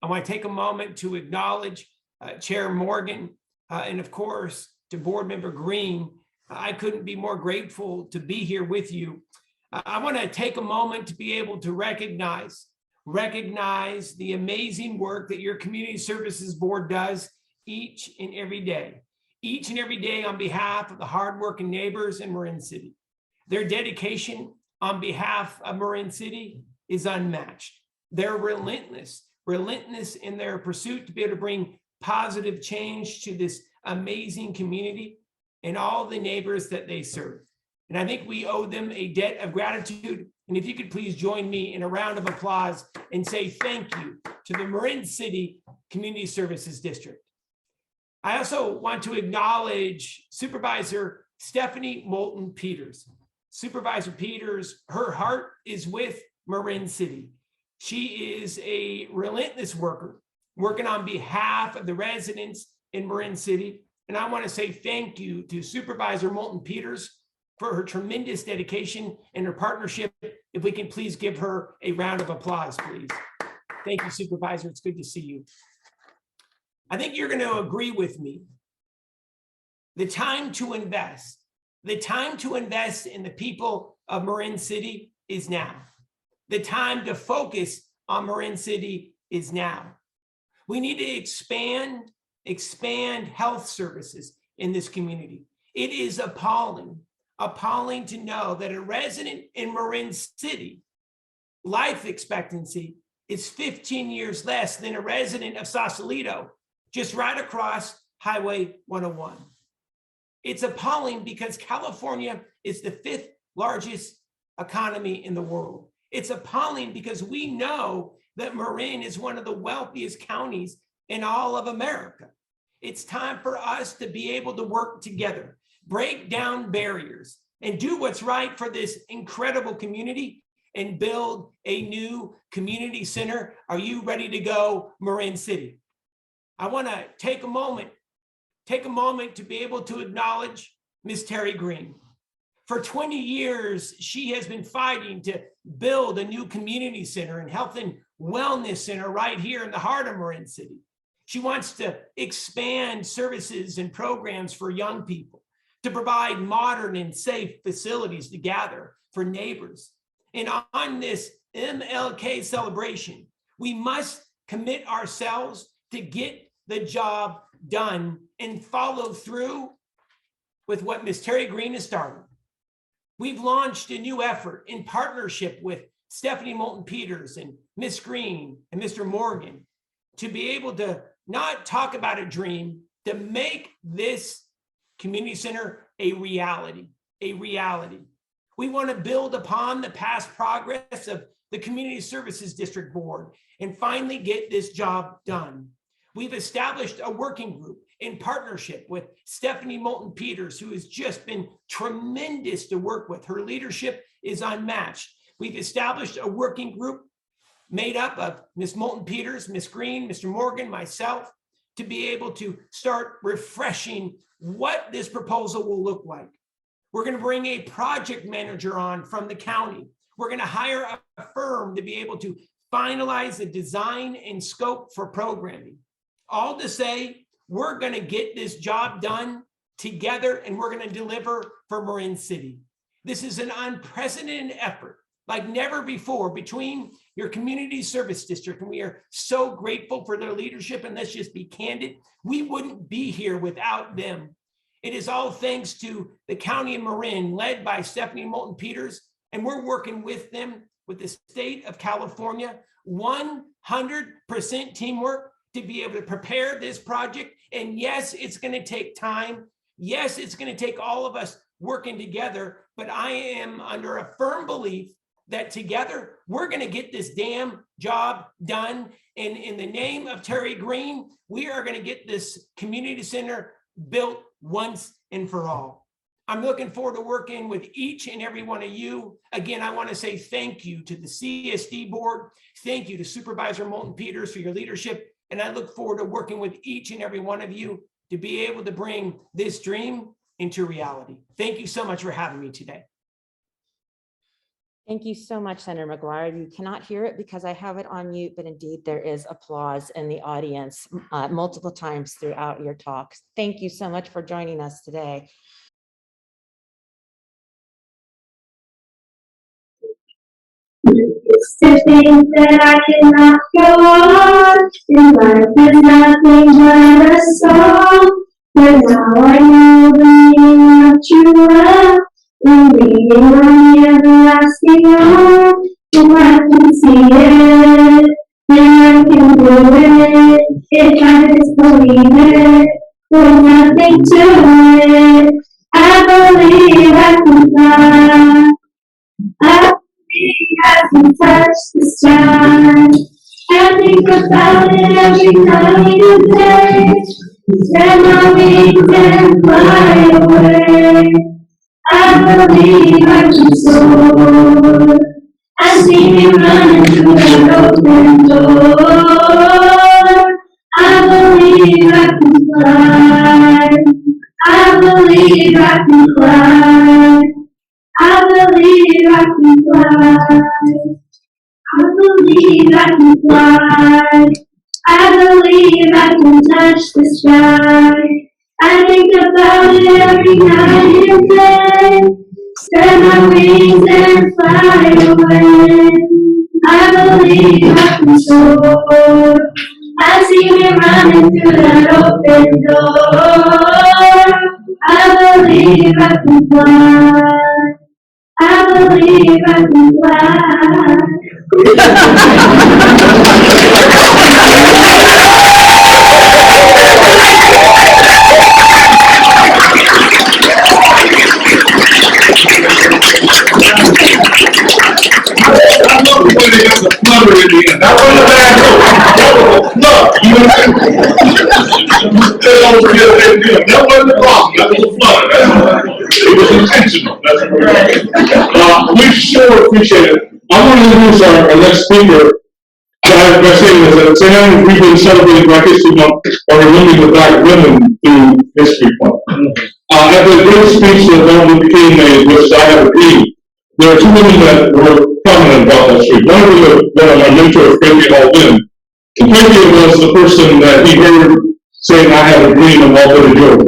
I want to take a moment to acknowledge Chair Morgan and of course to Board Member Green. I couldn't be more grateful to be here with you. I want to take a moment to be able to recognize the amazing work that your Community Services Board does each and every day on behalf of the hardworking neighbors in Marin City. Their dedication on behalf of Marin City is unmatched. They're relentless in their pursuit to be able to bring positive change to this amazing community and all the neighbors that they serve. And I think we owe them a debt of gratitude. And if you could please join me in a round of applause and say thank you to the Marin City Community Services District. I also want to acknowledge Supervisor Stephanie Moulton Peters. Supervisor Peters, her heart is with Marin City. She is a relentless worker, working on behalf of the residents in Marin City. And I want to say thank you to Supervisor Moulton Peters for her tremendous dedication and her partnership. If we can please give her a round of applause, please. Thank you, Supervisor. It's good to see you. I think you're going to agree with me. The time to invest in the people of Marin City is now. The time to focus on Marin City is now. We need to expand health services in this community. It is appalling to know that a resident in Marin City, life expectancy is 15 years less than a resident of Sausalito, just right across Highway 101. It's appalling because California is the 5th largest economy in the world. It's appalling because we know that Marin is one of the wealthiest counties in all of America. It's time for us to be able to work together, break down barriers, and do what's right for this incredible community and build a new community center. Are you ready to go, Marin City? I want to take a moment to be able to acknowledge Ms. Terry Green. For 20 years, she has been fighting to build a new community center and health and wellness center right here in the heart of Marin City. She wants to expand services and programs for young people, to provide modern and safe facilities to gather for neighbors. And on this MLK celebration, we must commit ourselves to get the job done and follow through with what Ms. Terry Green has started. We've launched a new effort in partnership with Stephanie Moulton Peters and Ms. Green and Mr. Morgan to be able to not talk about a dream, to make this community center a reality. We want to build upon the past progress of the Community Services District Board and finally get this job done. We've established a working group in partnership with Stephanie Moulton Peters, who has just been tremendous to work with. Her leadership is unmatched. We've established a working group made up of Ms. Moulton Peters, Ms. Green, Mr. Morgan, myself, to be able to start refreshing what this proposal will look like. We're going to bring a project manager on from the county. We're going to hire a firm to be able to finalize the design and scope for programming. All to say, we're going to get this job done together and we're going to deliver for Marin City. This is an unprecedented effort like never before between your community service district, and we are so grateful for their leadership. And let's just be candid, we wouldn't be here without them. It is all thanks to the county of Marin, led by Stephanie Moulton Peters, and we're working with them, with the state of California, 100% teamwork to be able to prepare this project. And yes, it's going to take time. Yes, it's going to take all of us working together, but I am under a firm belief that together we're going to get this damn job done. And in the name of Terry Green, we are going to get this community center built once and for all. I'm looking forward to working with each and every one of you. Again, I want to say thank you to the CSD board. Thank you to Supervisor Moulton Peters for your leadership. And I look forward to working with each and every one of you to be able to bring this dream into reality. Thank you so much for having me today. Thank you so much, Senator McGuire. You cannot hear it because I have it on mute, but indeed there is applause in the audience multiple times throughout your talks. Thank you so much for joining us today. It's the things that I cannot go on. In life is nothing but a song. But now I know the meaning of true love. I'm reading on the everlasting arm. If I can see it, then I can do it. If I just believe it, there's nothing to it. I believe I can fly. I I can touch the sky. I think about it every night and day. Spread my wings and fly away. I believe I can soar. I see me running through that open door. I believe I can fly. I believe I can fly. I believe I can fly. I believe I can fly. I believe I can touch the sky. I think about it every night and day. Spread my wings and fly away. I believe I can soar. I see me running through that open door. I believe I can fly. I believe I can fly. I love the way they got the flutter in the end. That wasn't a bad joke. That was a flutter. You know what I'm saying? That wasn't a problem. That was a flutter. It was intentional. That's right. We sure appreciate it. I want to introduce our next speaker. By saying this, at St. Andrews, we've been celebrating Black History Month or remembering the Black women through History Month. At the great speech that Martin Luther King made, which I have agreed, there are two women that were prominent about that street. One of them was my mentor, Frankie Hall Wynn. Frankie was the person that he heard saying, "I have a dream of all but a joke."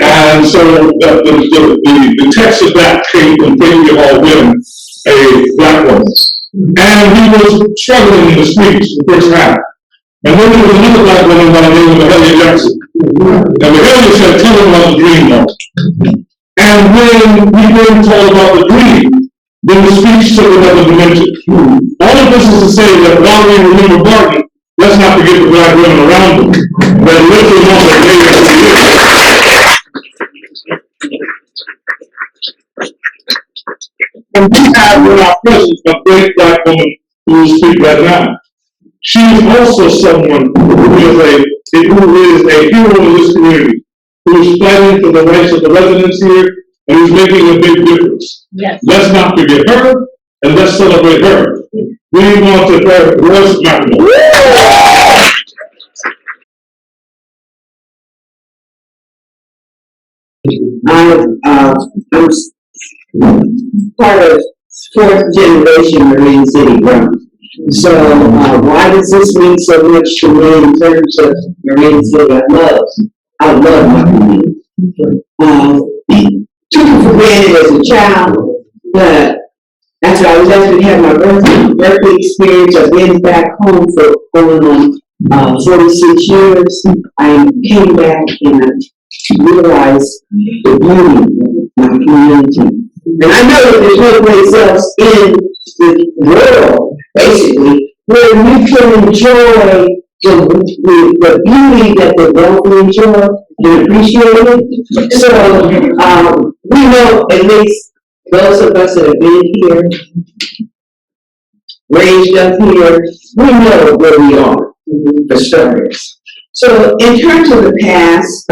And so the text of that came from Frankie Hall Wynn, a Black woman. And he was struggling in the streets the first half. And then there was another Black woman by the name of Mahalia Jackson. And Mahalia said, "Tell him about the dream now." And when we were told about the dream, then the speech took another dimension. All of this is to say that while we remember Martin, let's not forget the Black women around him that lived along the day after year. And we have in our presence a great Black woman who will speak right now. She is also someone who is a hero in this community, who is fighting for the rights of the residents here, and who's making a big difference. Yes. Let's not forget her, and let's celebrate her. We want to thank Royce McNamara. I'm part of fourth generation Marin City grown. So why does this mean so much to me in terms of Marin City? I love my community. Took it for granted as a child, but after I left and had my birthday experience, I've been back home for going on 46 years. I came back and I realized the beauty of my community. And I know that there's no place else in the world, basically, where you can enjoy the beauty that the wealthy enjoy and appreciate it. So we know, at least those of us that have been here, raised up here, we know where we are, for starters. So in terms of the past,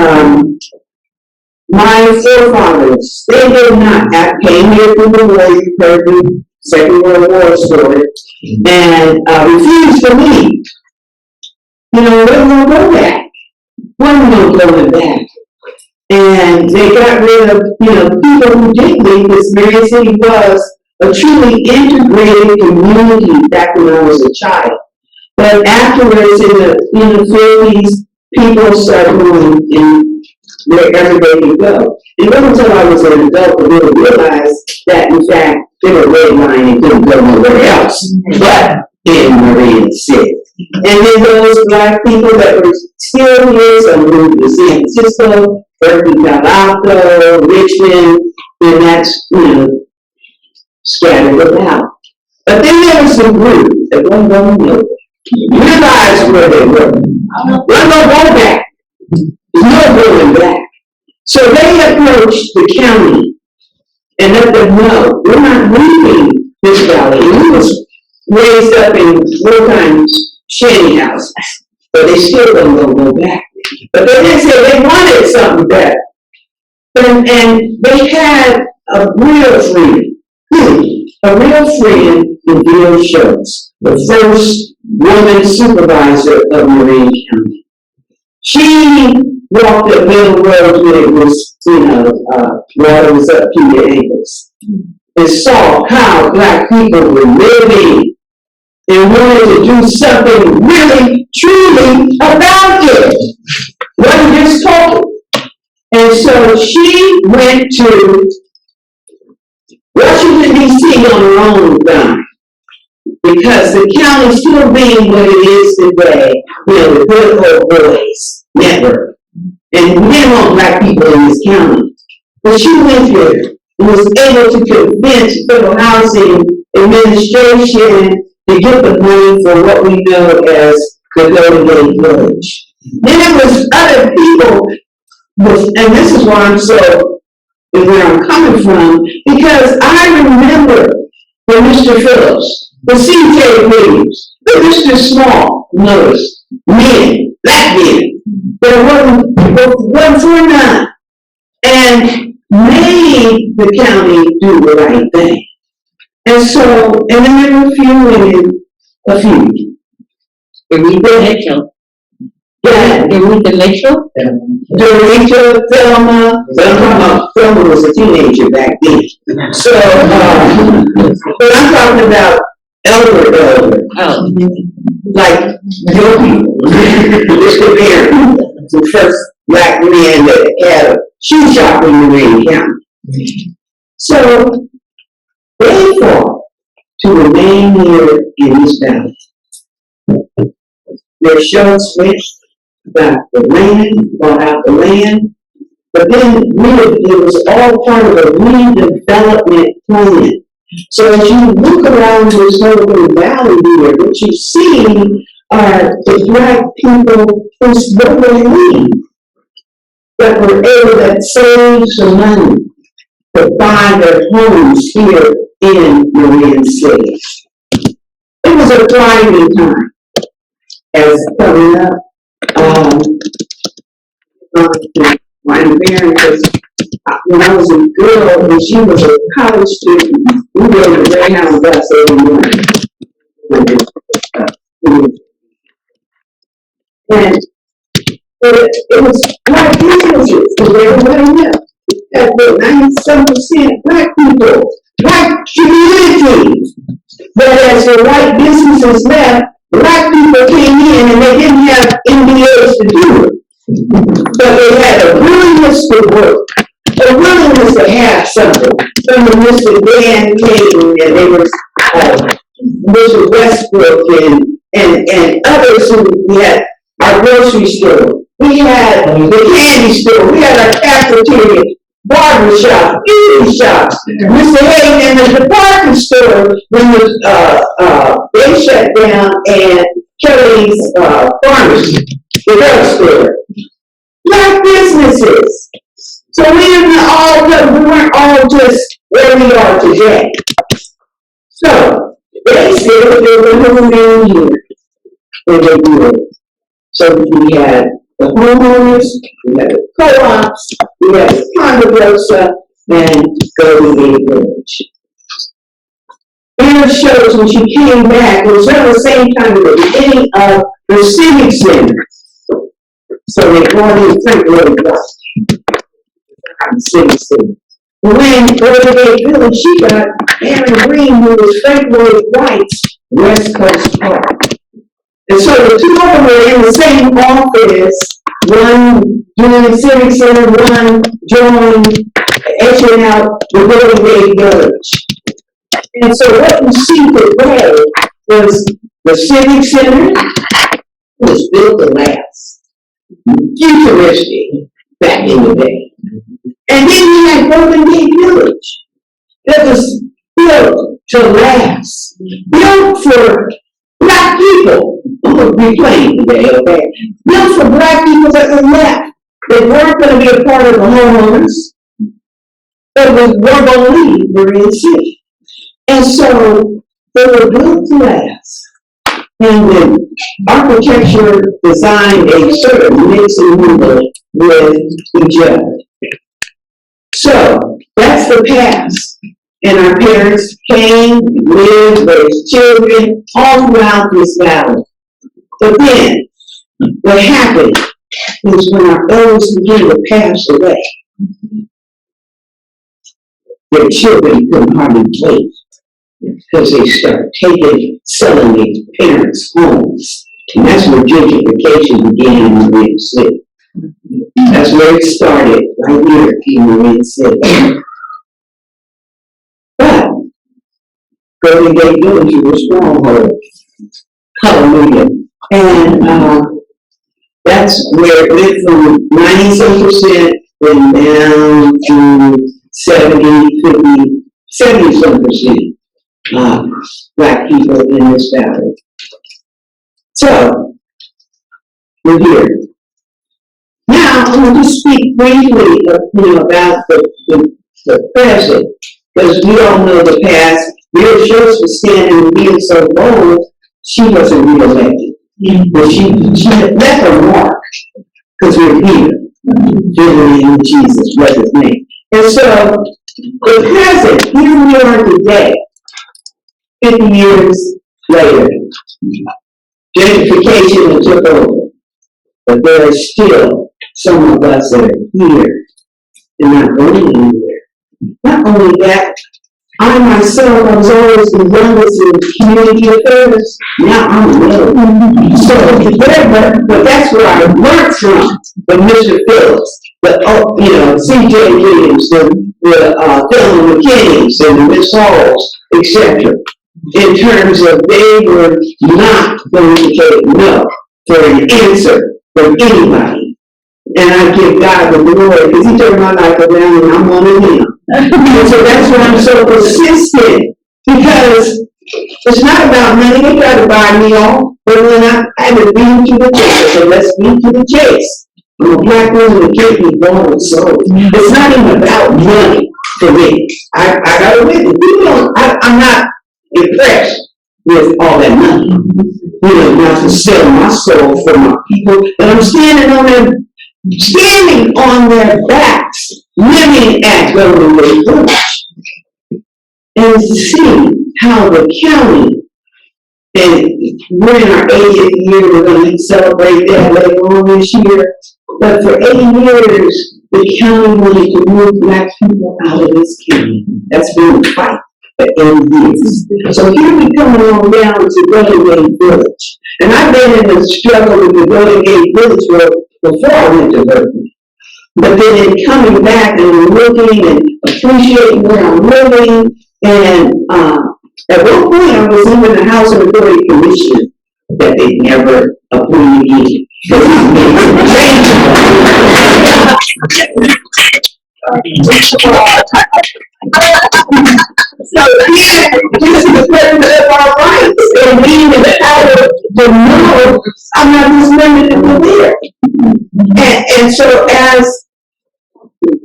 my forefathers, they did not have came here from the war, you heard the Second World War story, and refused to leave. You know, we're going to go back. We're not going back. And they got rid of, people who did leave, because Marin City was a truly integrated community back when I was a child. But afterwards, in the 40s, people started going in wherever they could go. It wasn't until I was an adult that really realized that, in fact, they were redlining and couldn't go nowhere else but in Marin City. And then those black people that were still here, some moved to San Francisco, Berkeley, Palo Alto, Richmond, and that's, scattered about. But then there was some group that wasn't going nowhere. Realized where they were. We're going to go back. There's no going back. So they approached the county and let them know, we're not leaving this valley. And we was raised up in full-time shanty houses, but they still don't go back. But they didn't say they wanted something better. And they had a real freedom. A real freedom in Bill Schultz, the first woman supervisor of Marin County. She walked the middle road when it was, water was up to your ankles, and saw how black people were living and wanted to do something really, truly about it. Wasn't just talking. And so she went to Washington, D.C. on her own dime, because the county still being what it is today, the Good Old Boys Network. And we didn't want black people in this county. But she went there and was able to convince Federal Housing Administration to get the money for what we know as the Golden Gate Village. Then there was other people, and this is why I'm so where I'm coming from, because I remember the Mr. Phillips, the C.J. Williams, the Mr. Small, notice, men, black men, that wasn't for none, and made the county do the right thing. And so, and then there were a few women, Rachel. Yeah, Rachel? Thelma was a teenager back then. So, but I'm talking about elder, like your people. Mr. Marin, the first black man that had a shoe shop in Marin County. So, they fought to remain here in this valley. Their shows went. Got the land, bought out the land, but then it was all part of a redevelopment plan. So as you look around this whole valley here, what you see are the black people who's locally that were able to save some money to buy their homes here in Marin City. It was a thriving time as coming up. My parents, when I was a girl, when she was a college student, we rode the Greyhound bus every morning. And it was black businesses, because everybody knew that the 97% black people, black community, that as the white businesses left, black people came in and they didn't have MBAs to do it. But they had a willingness to work, a willingness to have something. From the Mr. Dan King, and they were Mr. Westbrook and others who we had our grocery store. We had the candy store. We had our cafeteria, barber shop, beauty shops. Mr. Hayden and the department store when they shut down, and Kelly's pharmacy, the drugstore. Black businesses. So we weren't all just where we are today. So they said they were moving here when they did. So we had the homeowners, we had the co-ops, we had the Ponderosa, and Golden Gate Village. Anna shows when she came back, it was around the same time at the beginning of the Civic Center. So they brought in Frank Lloyd Wright. Civic Center. when Golden Gate Village, she got Marin Green, who was Frank Lloyd Wright's West Coast Park. And so the two of them were in the same office, one doing civic center, one drawing, etching out the Golden Gate Village. And so what you see today was the civic center was built to last, futuristic back in the day. And then you had Golden Gate Village that was built to last, built for Black people. I'm going to be playing today, okay? Built for Black people that were left. They weren't going to be a part of the homeowners. They were going to leave Marin City. And so they were built to last. And the architecture designed a certain mix and mingle with each other. So that's the past. And our parents came, lived, raised children all throughout this valley. But then, what happened is when our elders began to pass away, their children couldn't hardly wait because they started selling their parents' homes. And that's where gentrification began in Marin City. That's where it started, right here in Marin City. But Golden Gate Village was a stronghold. Hallelujah. And that's where it went from 90-some% and down to 70-some% Black people in this valley. So, we're here. Now, I'm going to speak briefly about the present, because we all know the past. Bill Schultz was standing and being so bold, she wasn't reelected. But she left a mark, because we're here, in Jesus, what's his name. And so, the present, here we are today, 50 years later. Gentrification took over, but there are still some of us that are here and not going anywhere. Not only that, I myself, I was always the youngest in community affairs. Now I'm the middle. So, but that's where I learned from Mr. Phillips, C.J. Williams, the Phil McKinney's and Miss Halls, etc. In terms of they were not going to take no for an answer from anybody. And I give God the glory because he turned my life around and I'm one of him. And so that's why I'm so persistent, because it's not about money. They try to buy me off, but when I had to beat to the chase, so let's beat to the chase. I'm a Black woman that can't be born with soul. It's not even about money for me. I got to win. I'm not impressed with all that money. Not to sell my soul for my people. And I'm standing on their backs, living at Golden Gate Village. And see how the county, and we're in our 80th year, we're going to celebrate that later on this year. But for 80 years, the county wanted to move Black people out of this county. That's been the fight. For 80 years. So here we come on down to Golden Gate Village. And I've been in the struggle with the Golden Gate Village before I went to Berkeley. But then in coming back and looking and appreciating where I'm living, and at one point I was even the House of Authority Commission that they never appointed me. So here, this is the president of our rights, and being out of the middle, I'm not just limited to there. And so as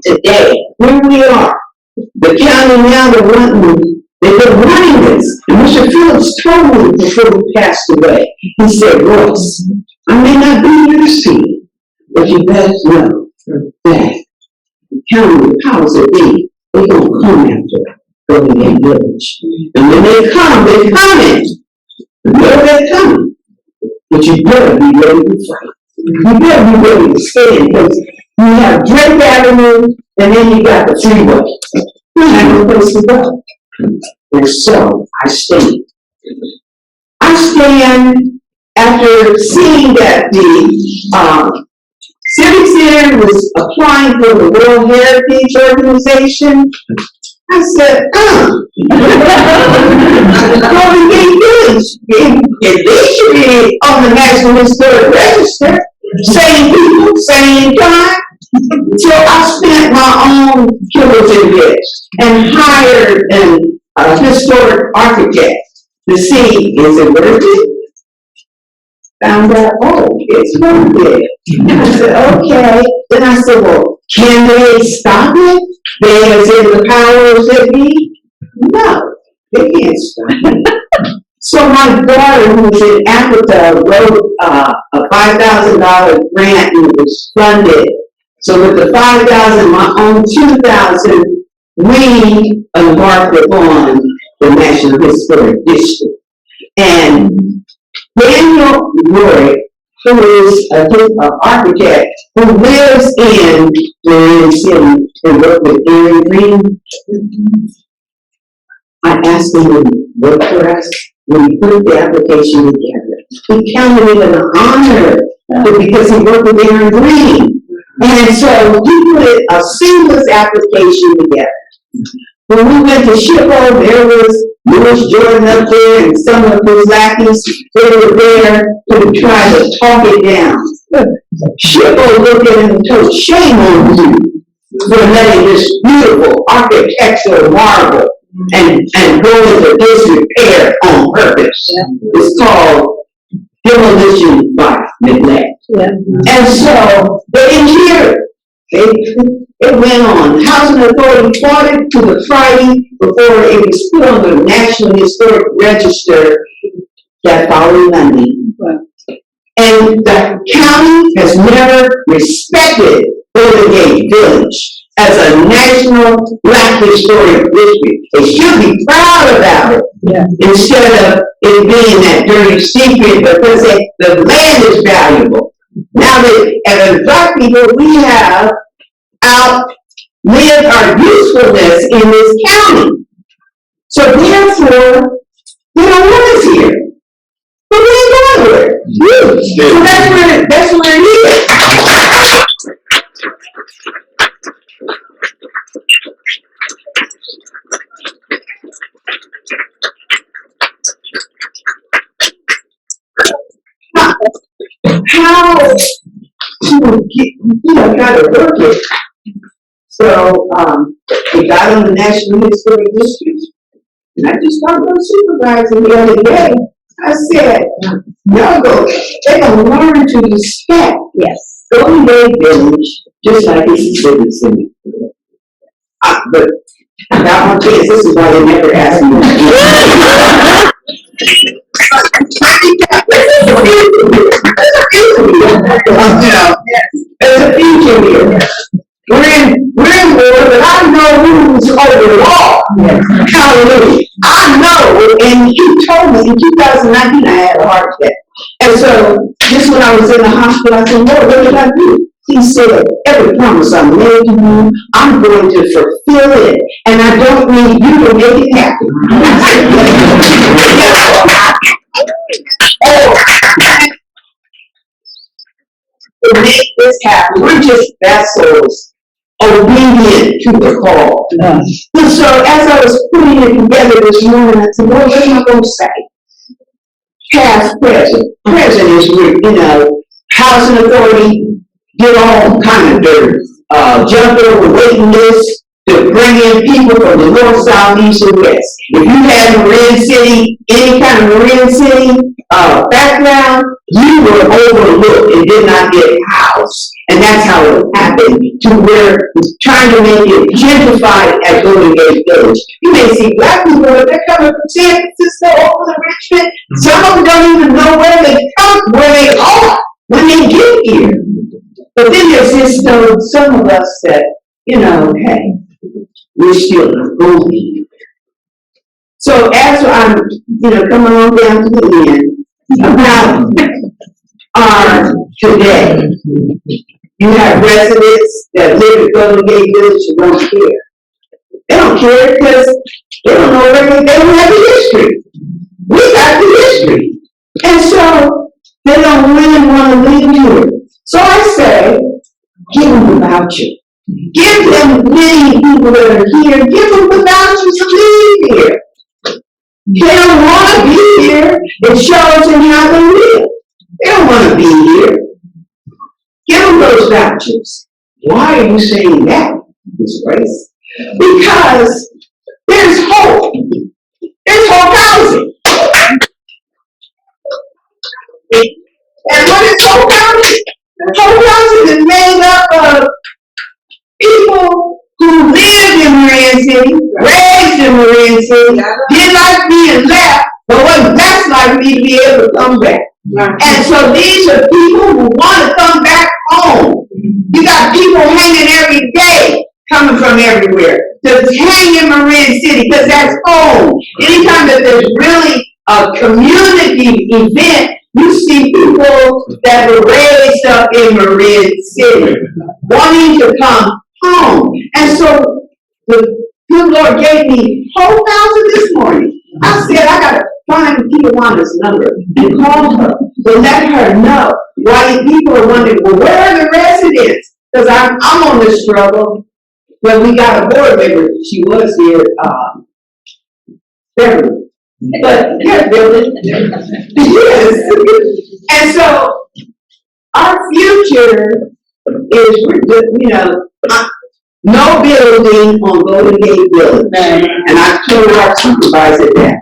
today, here we are, the county now, they've been running this. And Mr. Phillips told me before he passed away, he said, Ross, I may not be here to see you, but you best know that the county powers that be, they're going to come after Golden Gate Village. And when they come, they're coming. You know they're coming. But you better be ready to fight. You better be ready to stand, because you have Drake Avenue, and then you got the freeway. We had no place to go. And so I stayed. I stand after seeing that the Civic Center was applying for the World Heritage Organization. I said, Golden Gate Village, if they should be on the National Historic Register, same people, same time. So I spent my own killers in this and hired a historic architect to see, is it worth it? Found out, oh, it's worth it. And I said, okay. Then I said, well, can they stop it? They as in the powers that be? No, they can't stop it. So my daughter, who's in Africa, wrote a $5,000 grant and it was funded. So with the $5,000, my own $2,000, we embarked upon the National Historic District. And Daniel Roy, who is an architect who lives in Marin City and worked with Aaron Green, I asked him to work for us when we put the application together. He counted it an honor because he worked with Aaron Green. And so he put a seamless application together. When we went to Shippo, there was Louis Jordan up there and some of his lackeys. They were there to try to talk it down. Shippo looked at him and told, shame on you for letting this beautiful architectural marvel and go into disrepair on purpose. It's called demolition by neglect. And so, but in here, it went on. Housing Authority fought it to the Friday before it was put on the National Historic Register that following Monday. And the county has never respected Golden Gate Village as a national Black historic district. They should be proud about it. Instead of it being that dirty secret because the land is valuable. Now that as Black people, we have outlived our usefulness in this county. So therefore, they don't want us here. But we ain't going nowhere. So that's where it is. How to get, how to work it. So, we got on the National Historic District, and I just talked to our supervisor the other day. I said, y'all they're gonna learn to respect, Golden Gate Village, just like it's a civic center. But I got my kids, this is why they never asked me. There's a future here. We're in war, but I know who's over the law. Hallelujah. I know, and he told me in 2019 I had a heart attack. And so, just when I was in the hospital, I said, Lord, what did I do? He said, every promise I made to you, I'm going to fulfill it. And I don't need you to make it happen. To make this happen, we're just vessels obedient to the call. And so as I was putting it together this morning, I said, Lord, what am I going to say? Past, present. Present is, Housing Authority did all kind of dirt. Jumped over waiting lists to bring in people from the north, south, east, and west. If you had Marin City, any kind of Marin City background, you were overlooked and did not get housed. And that's how it happened to where trying to make it gentrified at Golden Gate Village. You may see Black people, but they're coming from San Francisco, Oakland, and Richmond. Some of them don't even know where they are when they get here. But then there's just some of us that, hey, we're still not going to be here. So as I'm, coming on down to the end, about our today, you have residents that live in Golden Gate Village who don't care. They don't care because they don't know where they don't have the history. We got the history. And so they don't really want to leave here. So I say, give them the voucher. Give them many people that are here, give them the voucher to leave here. They don't want to be here. It shows in how they live. They don't want to be here. Give them those vouchers. Why are you saying that, Ms. Grace? Because there's hope. There's hope housing. And what is hope housing? Hope housing is made up of people who lived in Marin City, raised in Marin City, didn't like being left, but what that's like me to be able to come back. And so these are people who want to come back home. You got people hanging every day, coming from everywhere, to hang in Marin City, because that's home. Anytime that there's really a community event, you see people that were raised up in Marin City, wanting to come home. And so the good Lord gave me whole thousand this morning. I said, I gotta find Tijuana's number and call her to let her know why people are wondering, well, where are the residents? Because I'm on this struggle. But we got a board member. She was here, Beverly. But yeah, building. Yes. And so our future is, you know, no building on Golden Gate Village. And I told our supervisor that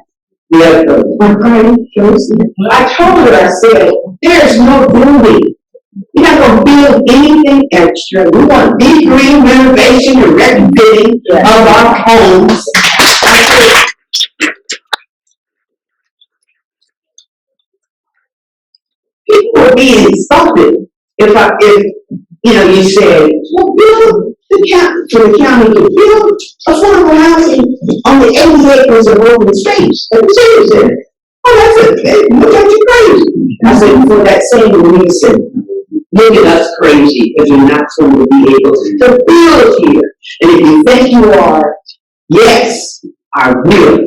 the other day. I told her, I said, there's no building. You're not going to build anything extra. We want deep green renovation and retrofitting of our homes. I said, people are being insulted if you know, you say, well, build for the county to build affordable housing on the 80 acres of open space. And the city said, oh, that's it. Look at you crazy. I said, for that same reason, look at us crazy because you're not going to be able to build here. And if you think you are, yes, I will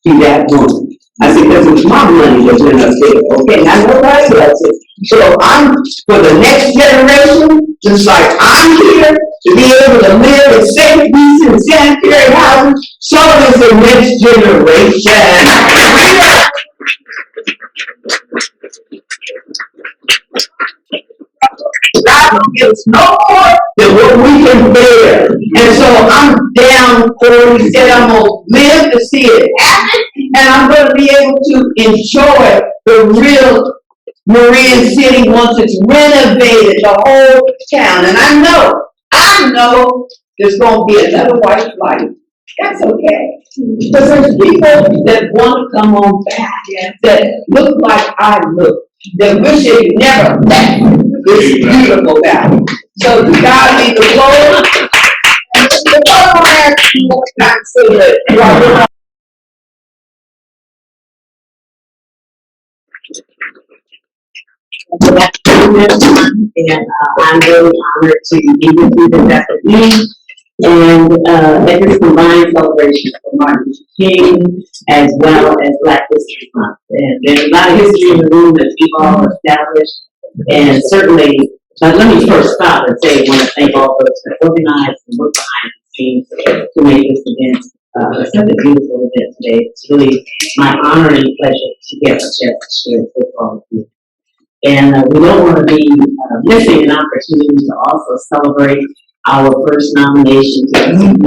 be that one. I said, because it's my money that's in us there. Okay, not nobody else's. So I'm, for the next generation, just like I'm here to be able to live in safe, decent, sanitary housing, so is the next generation. God will give us no more than what we can bear. And so I'm down for, he said, I'm going to live to see it happen, and I'm going to be able to enjoy the real Marin City once it's renovated, the whole town. And I know there's going to be another white flight. That's okay. Because there's people that want to come on back that look like I look, that wish they never left this beautiful valley. So to God be the glory. And the Lord will have more time so that and I'm really honored to be with you this afternoon. And at this combined celebration for Martin Luther King as well as Black History Month. And there's a lot of history in the room that we've all established. And certainly, let me first stop and say I want to thank all those that organized and worked behind the scenes to make this event such a beautiful event today. It's really my honor and pleasure to get a chance to share with all of you. And we don't want to be missing an opportunity to also celebrate our first nomination this evening.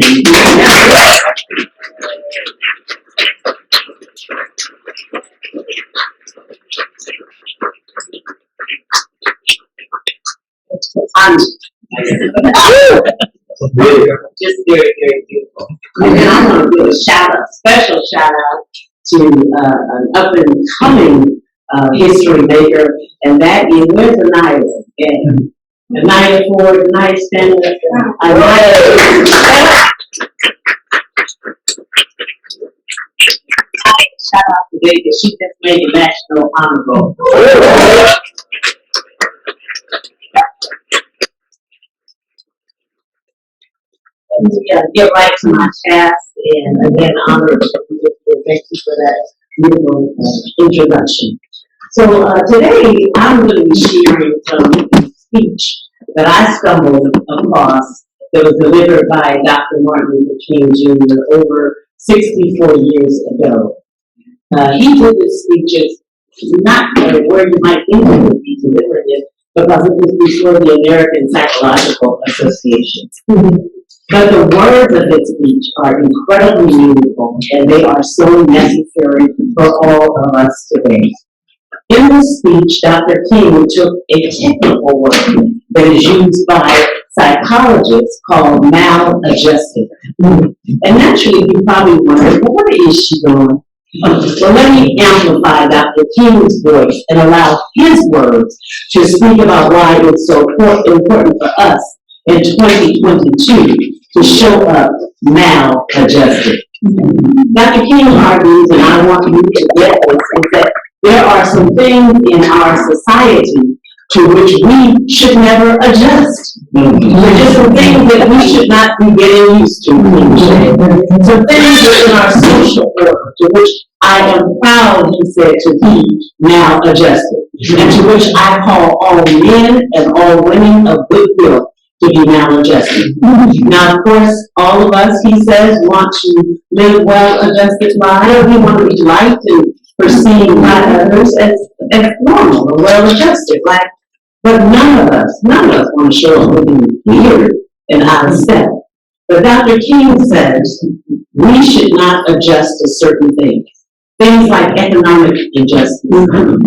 Just very, very beautiful. And then I want to give a special shout out to an up and coming history maker, and that is, where's Anaya? And Anaya Ford, Anaya Stanley, shout out today because she just made the National Honor Roll. get right to my task, and again, honor you. Thank you for that beautiful introduction. So today, I'm going to be sharing some speech that I stumbled across that was delivered by Dr. Martin Luther King Jr. over 64 years ago. He did this speech, it's not where you might think he would be delivering it, because it was before the American Psychological Association. But the words of his speech are incredibly meaningful, and they are so necessary for all of us today. In this speech, Dr. King took a technical word that is used by psychologists called maladjusted. And naturally, you probably wonder, well, what is she doing? So let me amplify Dr. King's voice and allow his words to speak about why it's so important for us in 2022 to show up maladjusted. Dr. King argues, and I want you to get this, is that there are some things in our society to which we should never adjust. There are just some things that we should not be getting used to. Some things within our social order to which I am proud, he said, to be now adjusted, and to which I call all men and all women of good will to be maladjusted. Now, of course, all of us, he says, want to live well-adjusted lives. We want to be liked and perceived by others as normal or well-adjusted, right? But none of us want to show up looking weird and out of step. But Dr. King says we should not adjust to certain things. Things like economic injustice,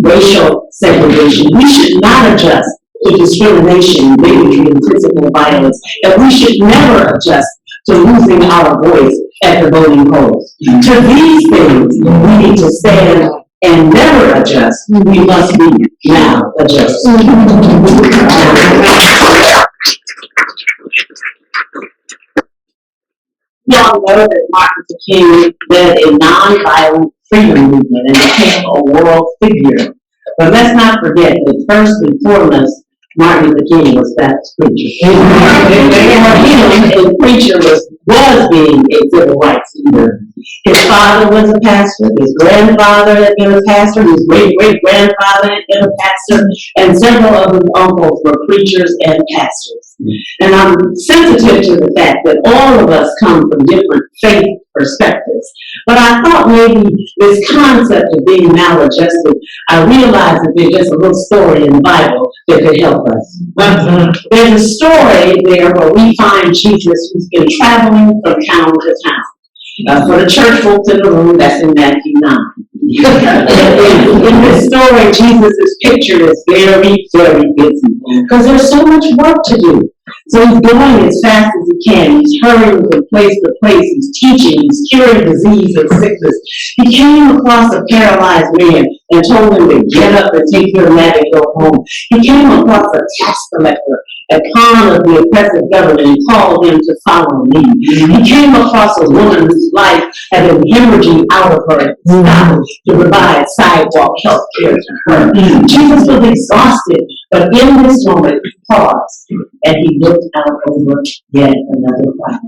racial segregation. We should not adjust to discrimination, bigotry, and physical violence. And we should never adjust to losing our voice at the voting polls. To these things, we need to stand and never adjust. We must be now adjusted. Y'all know that Martin Luther King led a nonviolent freedom movement and became a world figure. But let's not forget that first and foremost, Martin Luther King was Baptist preacher. And preacher was being a civil rights leader. His father was a pastor, his grandfather had been a pastor, his great-great-grandfather had been a pastor, and several of his uncles were preachers and pastors. And I'm sensitive to the fact that all of us come from different faith perspectives. But I thought maybe this concept of being maladjusted, I realized that there's just a little story in the Bible that could help us. There's a story there where we find Jesus who's been traveling from town to town. For the church folks in the room, that's in Matthew 9. In this story, Jesus' picture is very, very busy because there's so much work to do. So he's going as fast as he can. He's hurrying from place to place. He's teaching. He's curing disease and sickness. He came across a paralyzed man and told him to get up and take your mat and go home. He came across a tax collector, a pawn of the oppressive government, and called him to follow me. He came across a woman whose life had been hemorrhaging out of her to provide sidewalk health care to her. Jesus was exhausted, but in this moment he paused and he looked out over yet another crowd.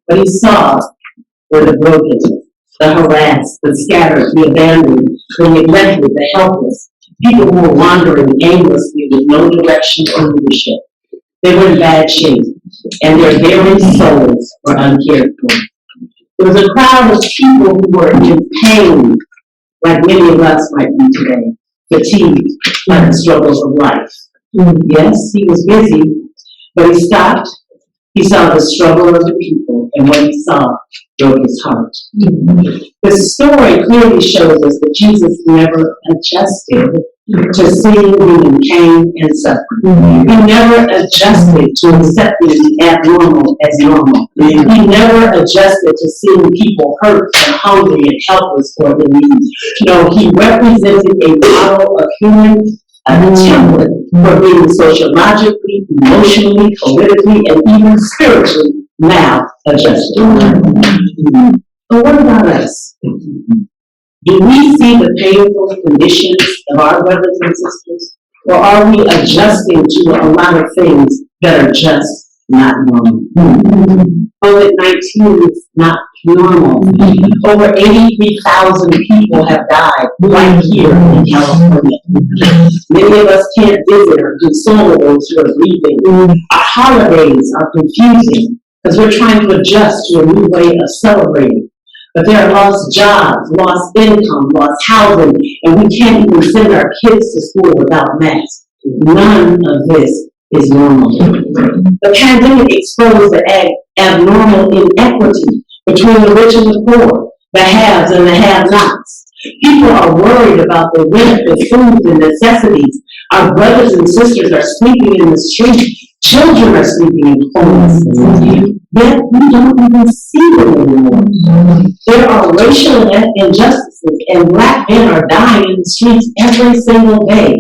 What he saw were the broken, the harassed, the scattered, the abandoned, the neglected, the helpless, people who were wandering aimlessly with no direction or leadership. They were in bad shape, and their very souls were uncared for. There was a crowd of people who were in pain, like many of us might be today, fatigued by the struggles of life. Yes, he was busy, but he stopped. He saw the struggle of the people, and what he saw broke his heart. The story clearly shows us that Jesus never adjusted to seeing human pain and suffering. He never adjusted to accepting the abnormal as normal. He never adjusted to seeing people hurt and hungry and helpless for their needs. No, he represented a model of human template for being sociologically, emotionally, politically, and even spiritually maladjusted. But what about us? Do we see the painful conditions of our brothers and sisters? Or are we adjusting to a lot of things that are just not normal. COVID-19 is not normal. Over 83,000 people have died right here in California. Many of us can't visit or console those who are grieving. Our holidays are confusing because we're trying to adjust to a new way of celebrating. But there are lost jobs, lost income, lost housing, and we can't even send our kids to school without masks. None of this is normal. The pandemic exposed the abnormal inequity between the rich and the poor, the haves and the have-nots. People are worried about the rent, the food, the necessities. Our brothers and sisters are sleeping in the street. Children are sleeping in homes. Yet we don't even see them anymore. There are racial injustices, and Black men are dying in the streets every single day.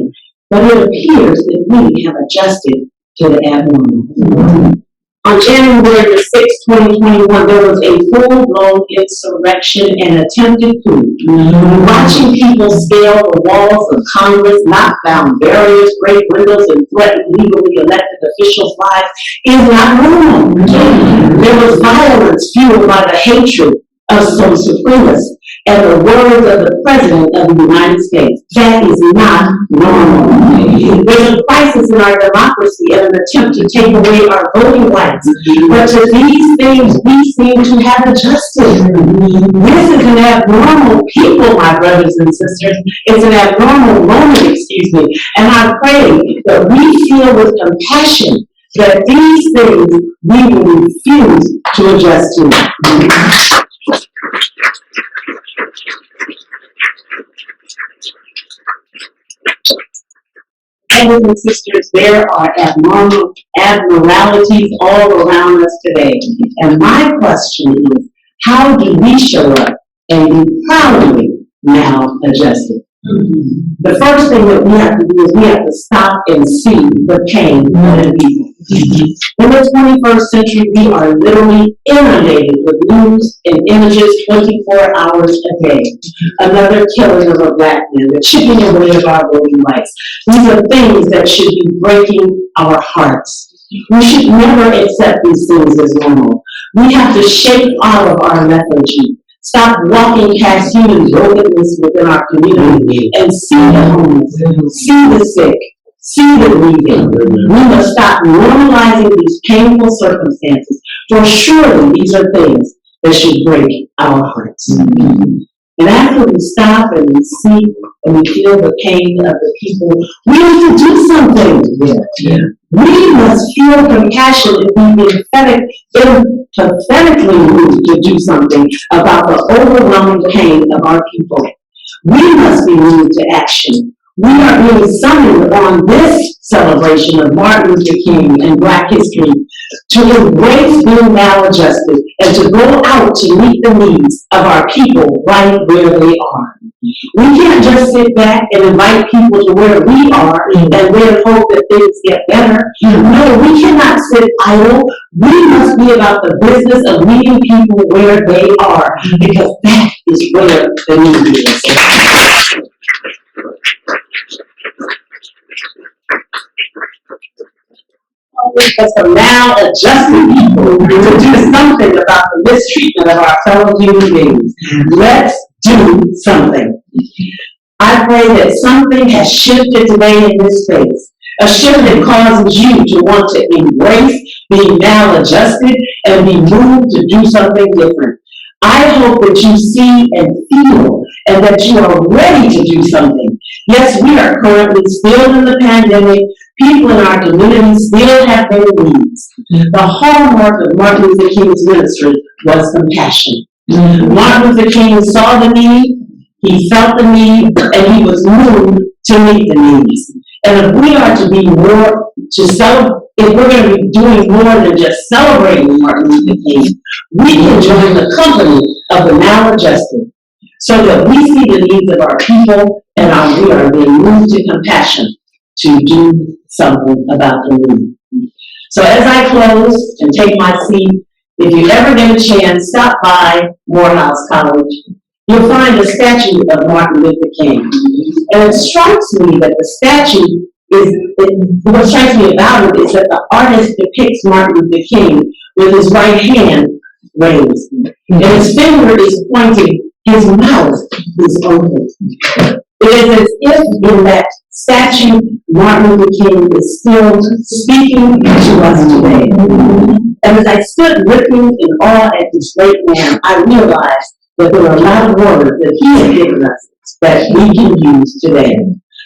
But it appears that we have adjusted to the abnormal. On January the 6th, 2021, there was a full-blown insurrection and attempted coup. Watching people scale the walls of Congress, knock down barriers, break windows, and threaten legally elected officials' lives is not normal. There was violence fueled by the hatred of some supremacists and the words of the President of the United States. That is not normal. There's a crisis in our democracy and an attempt to take away our voting rights. But to these things, we seem to have adjusted. This is an abnormal people, my brothers and sisters. It's an abnormal moment, and I pray that we feel with compassion that these things we will refuse to adjust to. Brothers and sisters, there are abnormalities all around us today. And my question is, how do we show up and be proudly now adjusted? The first thing that we have to do is we have to stop and see the pain of the people. In the 21st century, we are literally inundated with news and images 24 hours a day. Another killing of a Black man, the chipping away of our voting rights. These are things that should be breaking our hearts. We should never accept these things as normal. We have to shake out of our lethargy. Stop walking past human brokenness within our community and see the homeless, see the sick, see the grieving. We must stop normalizing these painful circumstances, for surely these are things that should break our hearts. And after we stop and we see and we feel the pain of the people, we have to do something. We must feel compassion and be empathetically moved to do something about the overwhelming pain of our people. We must be moved to action. We are being summoned on this celebration of Martin Luther King and Black history to embrace being maladjusted and to go out to meet the needs of our people right where they are. We can't just sit back and invite people to where we are and then hope that things get better. No, we cannot sit idle. We must be about the business of meeting people where they are, because that is where the need is. Because for now, adjusting people to do something about the mistreatment of our fellow human beings. Let's do something. I pray that something has shifted today in this space. A shift that causes you to want to embrace being maladjusted and be moved to do something different. I hope that you see and feel and that you are ready to do something. Yes, we are currently still in the pandemic. People in our community still have their needs. The hallmark of Martin Luther King's ministry was compassion. Martin Luther King saw the need, he felt the need, and he was moved to meet the needs. And if we are to be more, if we're going to be doing more than just celebrating Martin Luther King, we can join the company of the maladjusted so that we see the needs of our people and we are being moved to compassion to do something about the need. So as I close and take my seat, if you ever get a chance, stop by Morehouse College. You'll find a statue of Martin Luther King. And it strikes me that the statue what strikes me about it is that the artist depicts Martin Luther King with his right hand raised, and his finger is pointing, his mouth is open. It is as if in that statue, Martin Luther King is still speaking to us today. And as I stood looking in awe at this great man, I realized that there are a lot of words that he has given us that we can use today.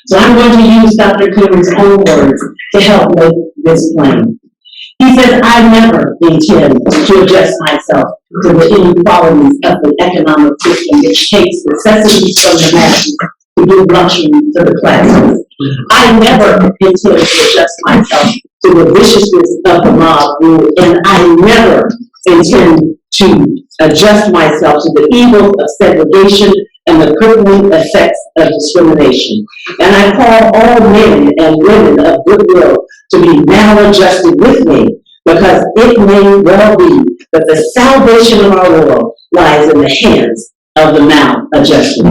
So I'm going to use Dr. King's own words to help make this plain. He says, I never intend to adjust myself to the inequalities of the economic system which takes necessities from the masses to give luxuries to the classes. I never intend to adjust myself to the viciousness of the mob rule, and I never intend to adjust myself to the evils of segregation and the crippling effects of discrimination. And I call all men and women of goodwill to be maladjusted with me, because it may well be that the salvation of our world lies in the hands of the maladjusted.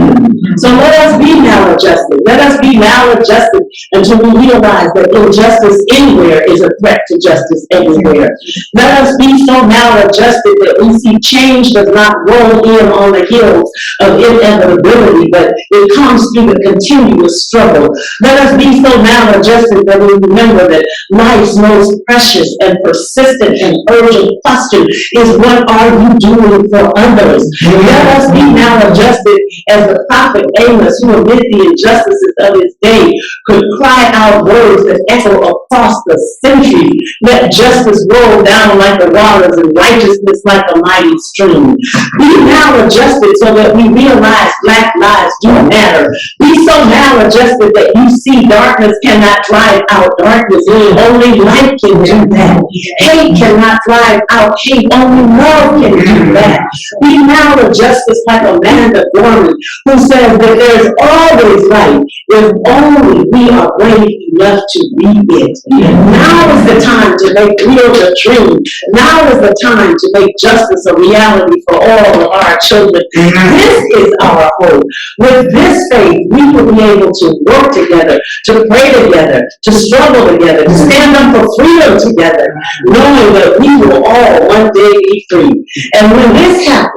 So let us be maladjusted. Let us be maladjusted until we realize that injustice anywhere is a threat to justice everywhere. Let us be so maladjusted that we see change does not roll in on the hills of inevitability, but it comes through the continuous struggle. Let us be so maladjusted that we remember that life's most precious and persistent and urgent question is, what are you doing for others? Let us be maladjusted as the prophet Amos, who amid the injustices of his day could cry out words that echo across the centuries. Let justice roll down like the waters and righteousness like a mighty stream. Be maladjusted so that we realize Black lives do matter. Be so maladjusted that you see darkness cannot drive out darkness. Only light can do that. Hate cannot drive out hate. Only love can do that. Be maladjusted like Amanda Gorman, who says that there's always light if only we are brave enough to read it. Now is the time to make real the dream. Now is the time to make justice a reality for all of our children. This is our hope. With this faith, we will be able to work together, to pray together, to struggle together, to stand up for freedom together, knowing that we will all one day be free. And when this happens,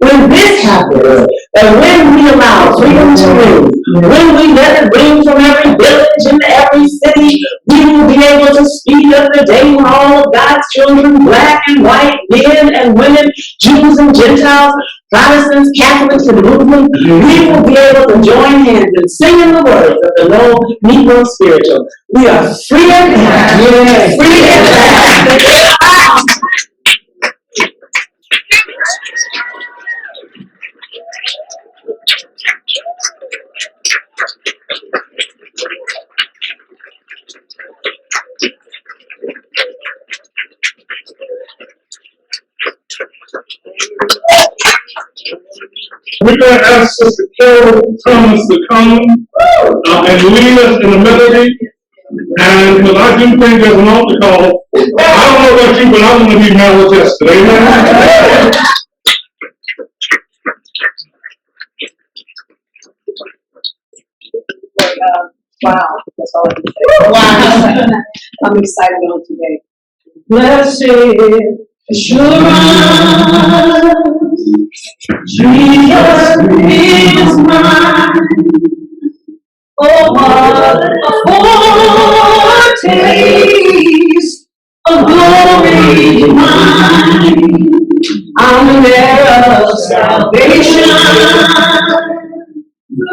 and when we allow freedom to ring, when we let it ring from every village and every city, we will be able to speed up the day when all of God's children, Black and white, men and women, Jews and Gentiles, Protestants, Catholics, and Muslims, we will be able to join hands and sing in the words of the Negro spiritual. We are free at last. Free at last. We're going to ask Sister Carol Thomas to come and lead us in the melody. And because I do think there's an altar call, I don't know about you, but I want to be maladjusted. Amen. Wow, that's all I can say. Wow. I'm excited on today. Blessed assurance, Jesus is mine. Oh, what a foretaste of glory divine. I'm an heir of salvation,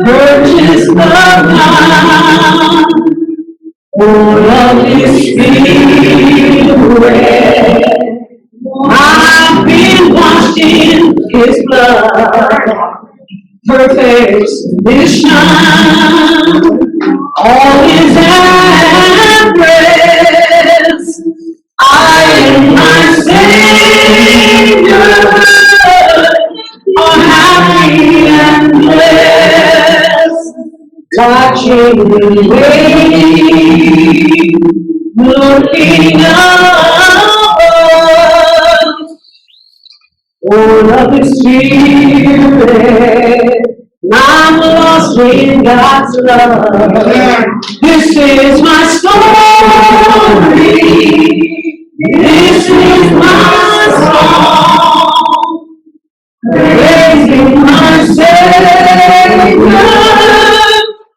purchased the blood, born of His Spirit. I've been washed in His blood, perfect submission, all is at rest. I am my Savior, are happy and blessed, watching and waiting, looking above, all of His Spirit I'm lost in God's love. This is my story. This is my song. Praising my Savior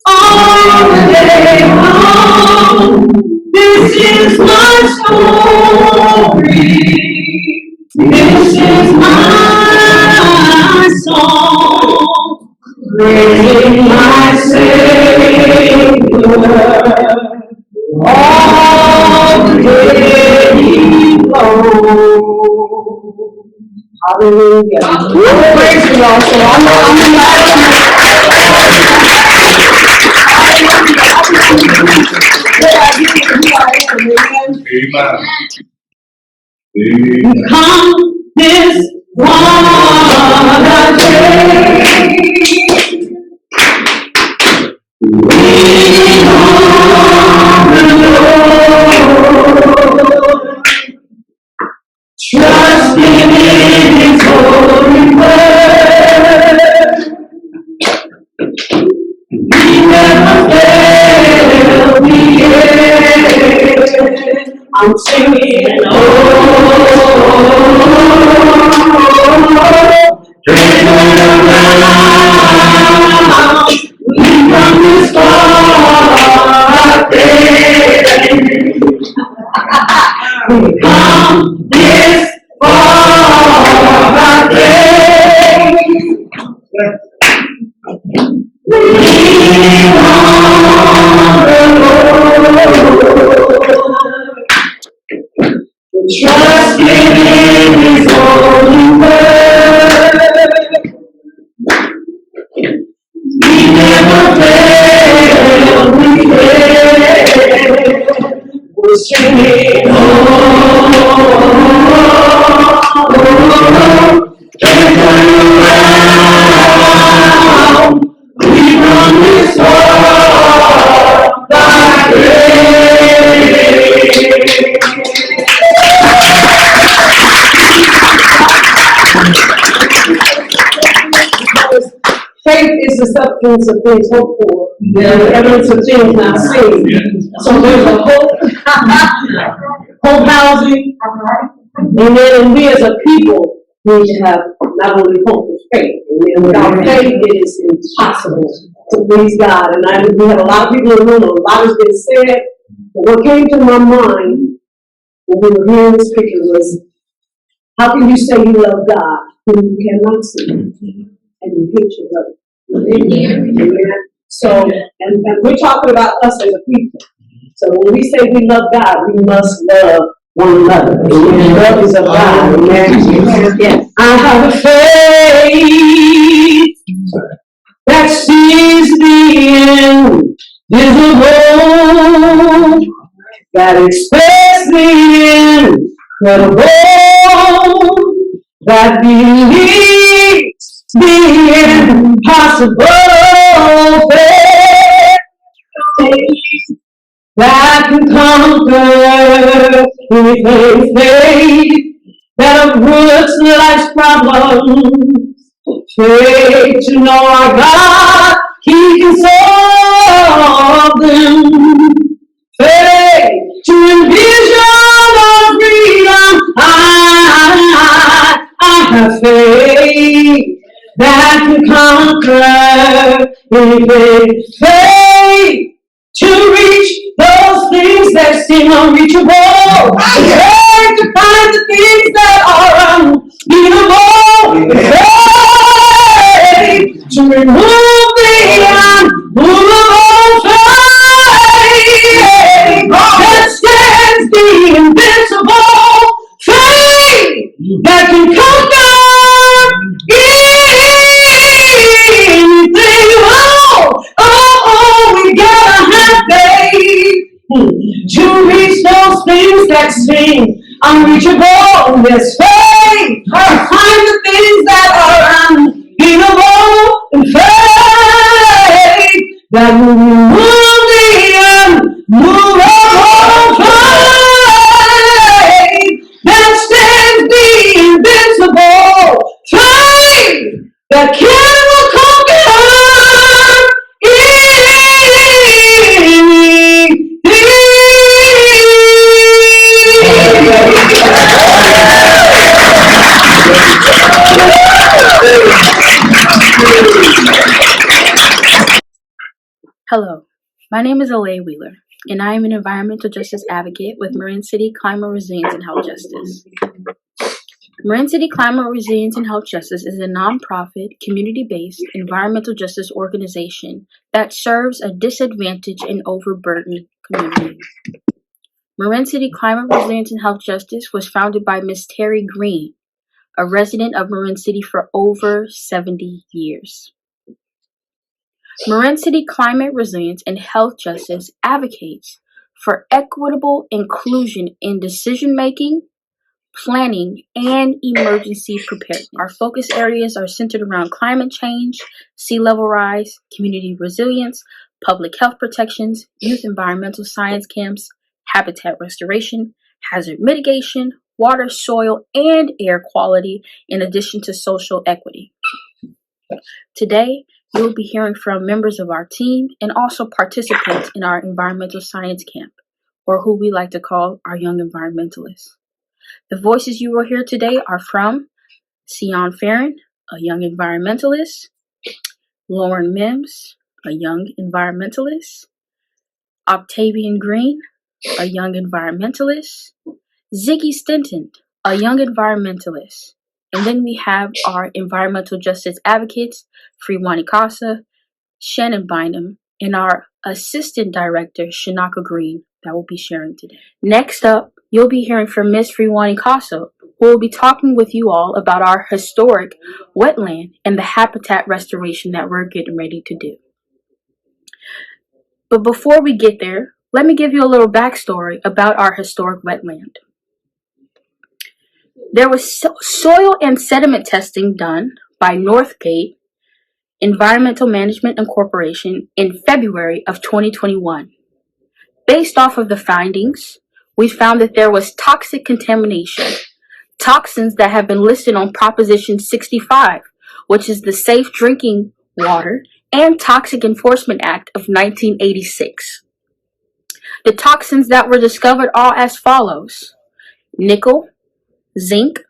all the day long. This is my story. This is my song. Praising my Savior all the day long. Hallelujah. Praise the Lord. So I'm Amen. come this one day. Lean on the Lord. Trusting in His holy word. He never failed me yet. I'm singing, oh, turning around. We come this far, baby. We come this far, baby. Lean on the Lord. Trust in His holy word. He never failed me yet. We're singing, oh, turn around. We run this far by faith. Faith is the substance of things hoped for, the evidence of things not seen. So there's a hope, hope housing, amen. And we as a people need to have not only hope but faith. Amen. Without faith, it is impossible to please God. And we have a lot of people in the room, a lot has been said. But what came to my mind when we were hearing this picture was, how can you say you love God whom you cannot see? And you hate your brother. Amen. So, and we're talking about us as a people. So when we say we love God, we must love one another. Amen. Love is of God. Amen. Yes. I have a faith that sees the invisible, that expects the incredible, that believes the impossible, faith that can conquer anything, faith that uproots life's problems, faith to know our God, He can solve them, faith to envision our freedom. I have faith that can conquer anything, faith to reach those things that seem unreachable, faith to find the things that are unbeatable, faith to remove the unmovable, faith that stands the invincible, faith that can conquer anything. Oh, we gotta have faith to reach those things that seem unreachable. There's faith to find the things that are unbeatable, and faith that will remove the unmovable, faith that stands the invincible, faith that can conquer Hello, my name is Alay Wheeler, and I am an environmental justice advocate with Marin City Climate Resilience and Health Justice. Marin City Climate Resilience and Health Justice is a nonprofit, community-based environmental justice organization that serves a disadvantaged and overburdened community. Marin City Climate Resilience and Health Justice was founded by Ms. Terry Green, a resident of Marin City for over 70 years. Marin City Climate Resilience and Health Justice advocates for equitable inclusion in decision-making, planning, and emergency preparedness. Our focus areas are centered around climate change, sea level rise, community resilience, public health protections, youth environmental science camps, habitat restoration, hazard mitigation, water, soil, and air quality, in addition to social equity. Today, you will be hearing from members of our team and also participants in our environmental science camp, or who we like to call our young environmentalists. The voices you will hear today are from Sion Farron, a young environmentalist, Lauren Mims, a young environmentalist, Octavian Green, a young environmentalist, Ziggy Stinton, a young environmentalist. And then we have our environmental justice advocates, Freewani Casa, Shannon Bynum, and our assistant director, Shanaka Green, that will be sharing today. Next up, you'll be hearing from Ms. Freewani Casa, who will be talking with you all about our historic wetland and the habitat restoration that we're getting ready to do. But before we get there, let me give you a little backstory about our historic wetland. There was soil and sediment testing done by Northgate Environmental Management Incorporation in February of 2021. Based off of the findings, we found that there was toxic contamination, toxins that have been listed on Proposition 65, which is the Safe Drinking Water and Toxic Enforcement Act of 1986. The toxins that were discovered are as follows: nickel, zinc,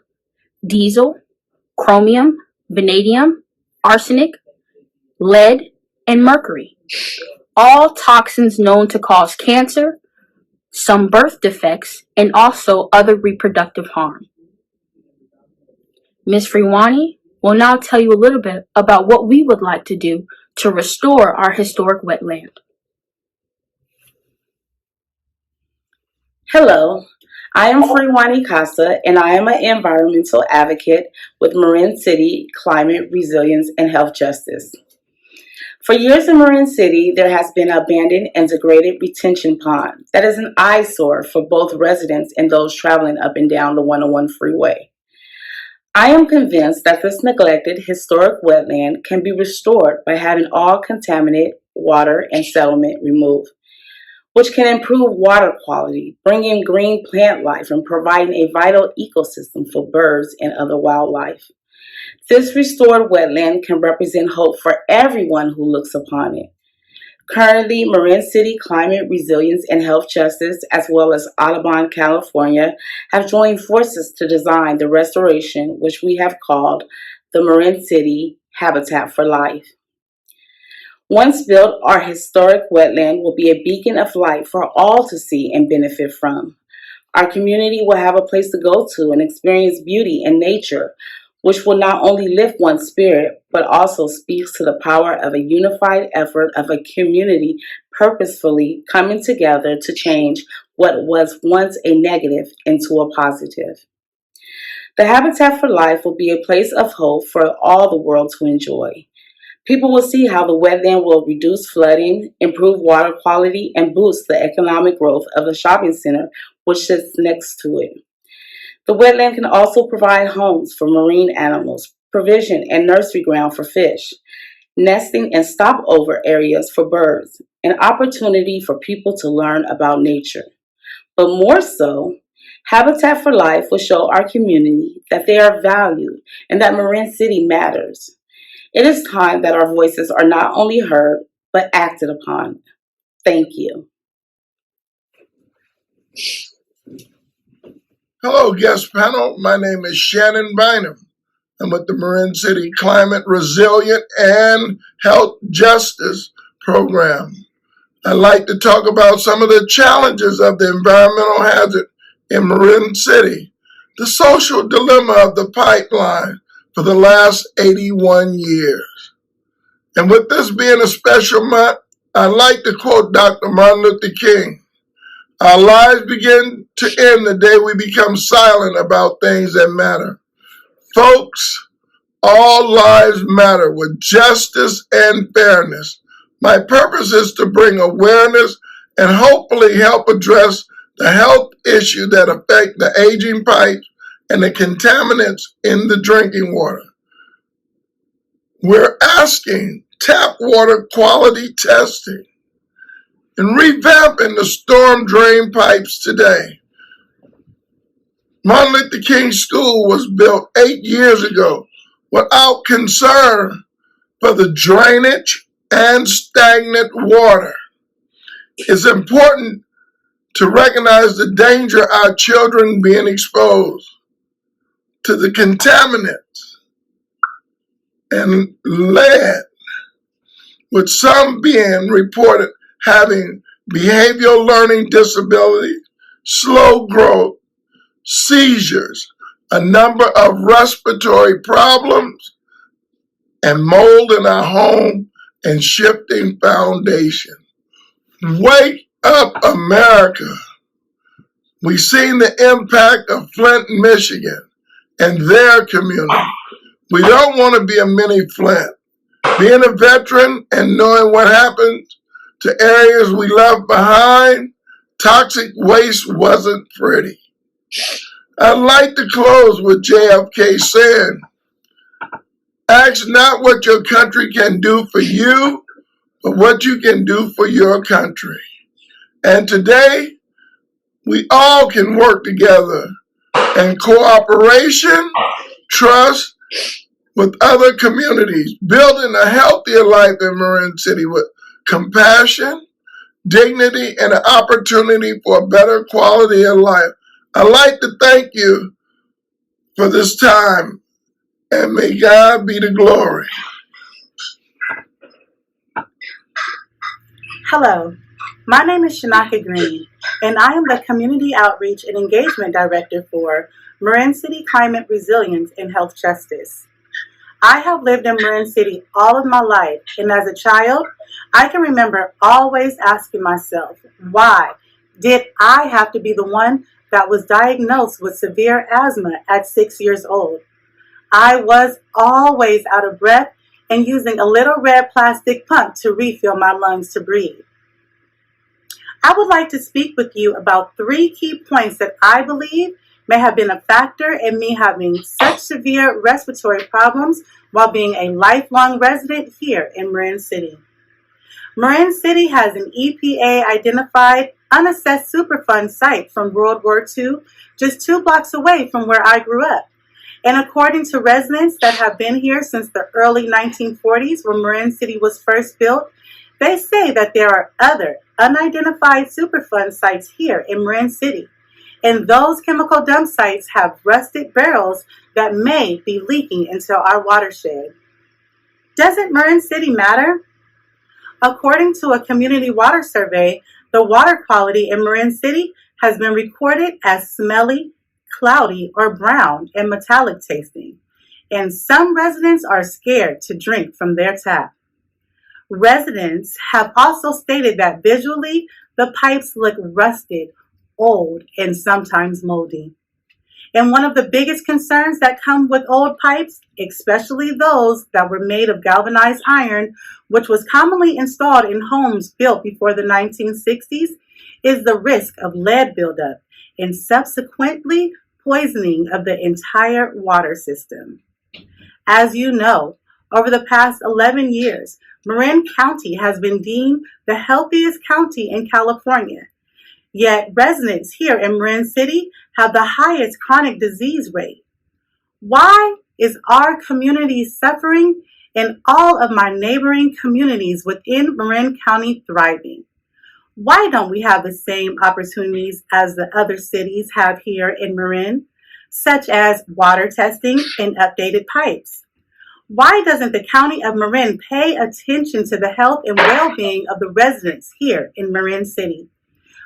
diesel, chromium, vanadium, arsenic, lead, and mercury. All toxins known to cause cancer, some birth defects, and also other reproductive harm. Ms. Freewani will now tell you a little bit about what we would like to do to restore our historic wetland. Hello, I am Freewani Casa, and I am an environmental advocate with Marin City Climate Resilience and Health Justice. For years in Marin City, there has been an abandoned and degraded retention pond that is an eyesore for both residents and those traveling up and down the 101 freeway. I am convinced that this neglected historic wetland can be restored by having all contaminated water and settlement removed, which can improve water quality, bring in green plant life, and providing a vital ecosystem for birds and other wildlife. This restored wetland can represent hope for everyone who looks upon it. Currently, Marin City Climate Resilience and Health Justice, as well as Audubon, California, have joined forces to design the restoration, which we have called the Marin City Habitat for Life. Once built, our historic wetland will be a beacon of light for all to see and benefit from. Our community will have a place to go to and experience beauty and nature, which will not only lift one's spirit, but also speaks to the power of a unified effort of a community purposefully coming together to change what was once a negative into a positive. The Habitat for Life will be a place of hope for all the world to enjoy. People will see how the wetland will reduce flooding, improve water quality, and boost the economic growth of the shopping center, which sits next to it. The wetland can also provide homes for marine animals, provision and nursery ground for fish, nesting and stopover areas for birds, an opportunity for people to learn about nature. But more so, Habitat for Life will show our community that they are valued and that Marin City matters. It is time that our voices are not only heard, but acted upon. Thank you. Hello, guest panel. My name is Shannon Bynum. I'm with the Marin City Climate Resilient and Health Justice Program. I'd like to talk about some of the challenges of the environmental hazard in Marin City, the social dilemma of the pipeline for the last 81 years. And with this being a special month, I'd like to quote Dr. Martin Luther King. Our lives begin to end the day we become silent about things that matter. Folks, all lives matter with justice and fairness. My purpose is to bring awareness and hopefully help address the health issue that affect the aging pipes and the contaminants in the drinking water. We're asking tap water quality testing and revamping the storm drain pipes today. Martin Luther King School was built 8 years ago without concern for the drainage and stagnant water. It's important to recognize the danger our children being exposed to the contaminants and lead, with some being reported having behavioral learning disabilities, slow growth, seizures, a number of respiratory problems, and mold in our home and shifting foundation. Wake up, America. We've seen the impact of Flint, Michigan, and their community. We don't want to be a mini Flint. Being a veteran and knowing what happens to areas we left behind, toxic waste wasn't pretty. I'd like to close with JFK saying, ask not what your country can do for you, but what you can do for your country. And today, we all can work together in cooperation, trust with other communities, building a healthier life in Marin City with compassion, dignity, and an opportunity for a better quality of life. I'd like to thank you for this time, and may God be the glory. Hello, my name is Shanaka Green, and I am the Community Outreach and Engagement Director for Marin City Climate Resilience and Health Justice. I have lived in Marin City all of my life, and as a child, I can remember always asking myself, why did I have to be the one that was diagnosed with severe asthma at 6 years old? I was always out of breath and using a little red plastic pump to refill my lungs to breathe. I would like to speak with you about 3 key points that I believe may have been a factor in me having such severe respiratory problems while being a lifelong resident here in Marin City. Marin City has an EPA-identified unassessed Superfund site from World War II, just 2 blocks away from where I grew up. And according to residents that have been here since the early 1940s when Marin City was first built, they say that there are other unidentified Superfund sites here in Marin City. And those chemical dump sites have rusted barrels that may be leaking into our watershed. Doesn't Marin City matter? According to a community water survey, the water quality in Marin City has been recorded as smelly, cloudy, or brown and metallic tasting, and some residents are scared to drink from their tap. Residents have also stated that visually, the pipes look rusted, old, and sometimes moldy. And one of the biggest concerns that come with old pipes, especially those that were made of galvanized iron, which was commonly installed in homes built before the 1960s, is the risk of lead buildup and subsequently poisoning of the entire water system. As you know, over the past 11 years, Marin County has been deemed the healthiest county in California. Yet residents here in Marin City have the highest chronic disease rate. Why is our community suffering and all of my neighboring communities within Marin County thriving? Why don't we have the same opportunities as the other cities have here in Marin, such as water testing and updated pipes? Why doesn't the County of Marin pay attention to the health and well-being of the residents here in Marin City?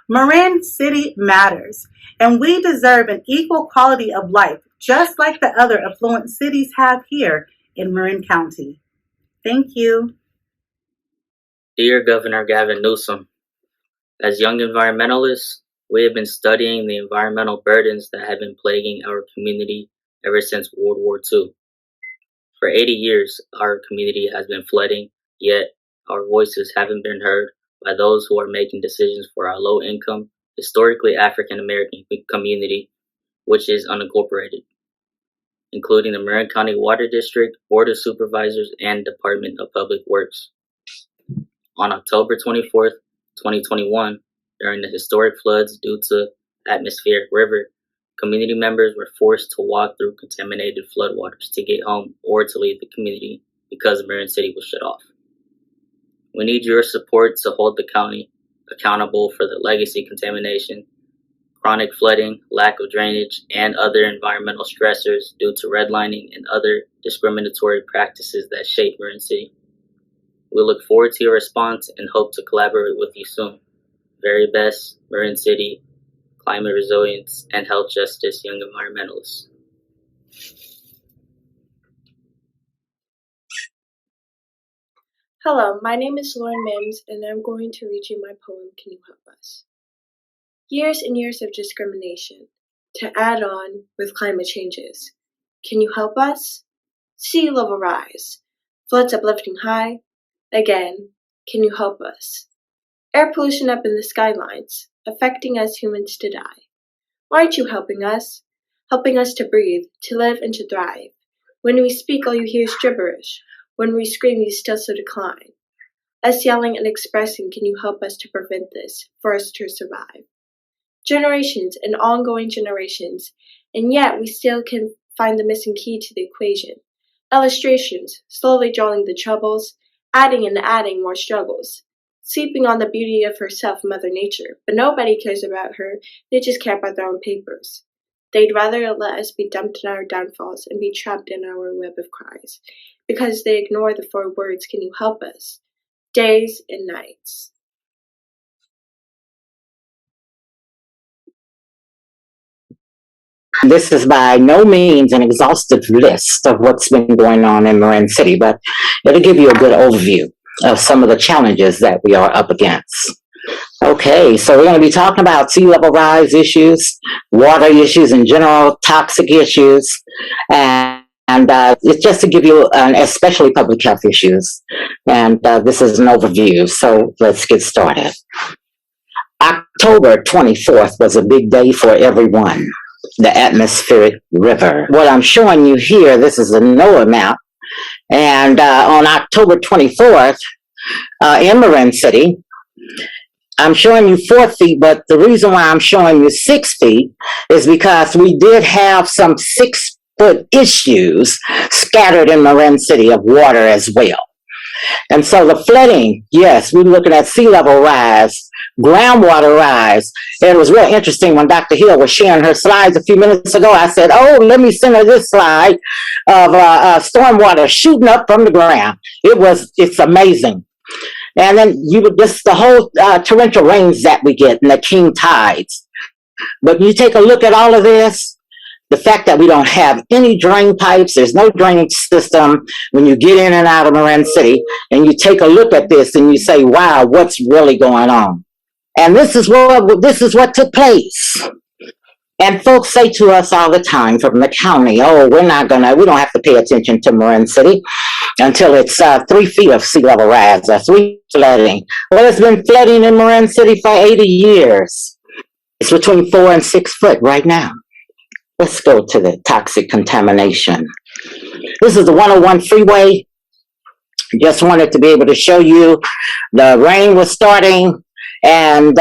Marin City matters, and we deserve an equal quality of life, just like the other affluent cities have here in Marin County. Thank you. Dear Governor Gavin Newsom, as young environmentalists, we have been studying the environmental burdens that have been plaguing our community ever since World War II. For 80 years, our community has been flooding, yet our voices haven't been heard by those who are making decisions for our low-income, historically African-American community, which is unincorporated, including the Marin County Water District, Board of Supervisors, and Department of Public Works. On October 24th, 2021, during the historic floods due to atmospheric river, community members were forced to walk through contaminated floodwaters to get home or to leave the community because Marin City was shut off. We need your support to hold the county accountable for the legacy contamination, chronic flooding, lack of drainage, and other environmental stressors due to redlining and other discriminatory practices that shape Marin City. We look forward to your response and hope to collaborate with you soon. Very best, Marin City, Climate Resilience, and Health Justice Young Environmentalists. Hello, my name is Lauren Mims, and I'm going to read you my poem, Can You Help Us? Years and years of discrimination, to add on with climate changes. Can you help us? Sea level rise, floods uplifting high. Again, can you help us? Air pollution up in the skylines, affecting us humans to die. Why aren't you helping us? Helping us to breathe, to live and to thrive. When we speak, all you hear is gibberish. When we scream, you still so decline. Us yelling and expressing, can you help us to prevent this, for us to survive? Generations and ongoing generations, and yet we still can find the missing key to the equation. Illustrations, slowly drawing the troubles, adding and adding more struggles. Sleeping on the beauty of herself, Mother Nature, but nobody cares about her, they just care about their own papers. They'd rather let us be dumped in our downfalls and be trapped in our web of cries, because they ignore the 4 words, can you help us? Days and nights. This is by no means an exhaustive list of what's been going on in Marin City, but it'll give you a good overview of some of the challenges that we are up against. Okay, so we're going to be talking about sea level rise issues, water issues in general, toxic issues, and it's just to give you, especially public health issues. And this is an overview, so let's get started. October 24th was a big day for everyone. The atmospheric river. What I'm showing you here, this is a NOAA map, and on October 24th, in Marin City, I'm showing you 4 feet, but the reason why I'm showing you 6 feet is because we did have some 6-foot issues scattered in Marin City of water as well. And so the flooding, yes, we're looking at sea level rise, groundwater rise. And it was real interesting when Dr. Hill was sharing her slides a few minutes ago. I said, oh, let me send her this slide of stormwater shooting up from the ground. It's amazing. And then the whole torrential rains that we get and the king tides. But you take a look at all of this, the fact that we don't have any drain pipes, there's no drainage system when you get in and out of Marin City, and you take a look at this and you say, wow, what's really going on? And this is what took place. And folks say to us all the time from the county, oh, we don't have to pay attention to Marin City until it's 3 feet of sea level rise or 3 flooding. Well, it's been flooding in Marin City for 80 years. It's between 4 and 6 foot right now. Let's go to the toxic contamination. This is the 101 freeway. Just wanted to be able to show you the rain was starting, and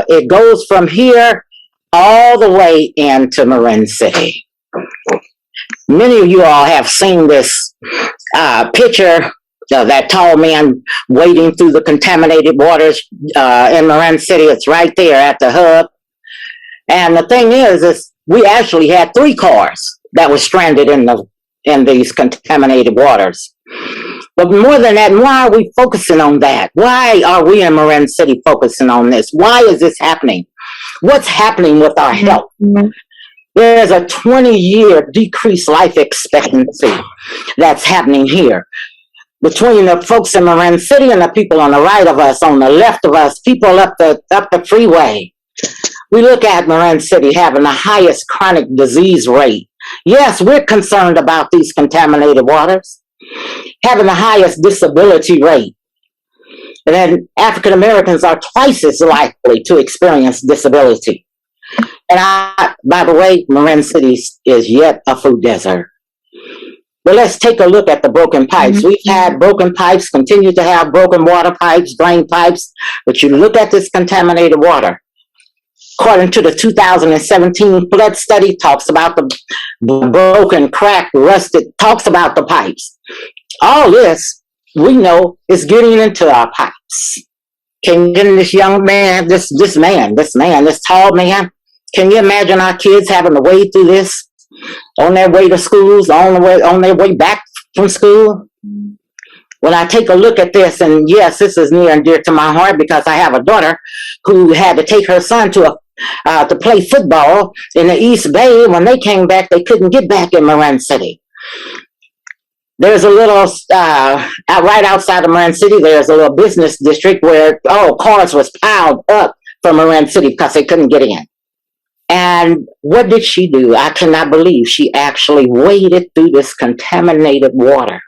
it goes from here all the way into Marin City. Many of you all have seen this picture of that tall man wading through the contaminated waters in Marin City. It's right there at the hub. And the thing is we actually had 3 cars that were stranded in these contaminated waters. But more than that, why are we focusing on that? Why are we in Marin City focusing on this? Why is this happening? What's happening with our health? There's a 20-year decreased life expectancy that's happening here. Between the folks in Marin City and the people on the right of us, on the left of us, people up the freeway. We look at Marin City having the highest chronic disease rate. Yes, we're concerned about these contaminated waters, having the highest disability rate. And then African Americans are twice as likely to experience disability. And by the way, Marin City is yet a food desert. But let's take a look at the broken pipes. We've had broken pipes, continue to have broken water pipes, drain pipes, but you look at this contaminated water. According to the 2017 flood study, talks about the broken, cracked, rusted, talks about the pipes. All this, we know, is getting into our pipes. Can this young man, this tall man, can you imagine our kids having to wade through this on their way to schools, on their way back from school? When I take a look at this, and yes, this is near and dear to my heart because I have a daughter who had to take her son to play football in the East Bay. When they came back, they couldn't get back in Marin City. There's a little, right outside of Marin City, there's a little business district where, cars was piled up from Marin City because they couldn't get in. And what did she do? I cannot believe she actually waded through this contaminated water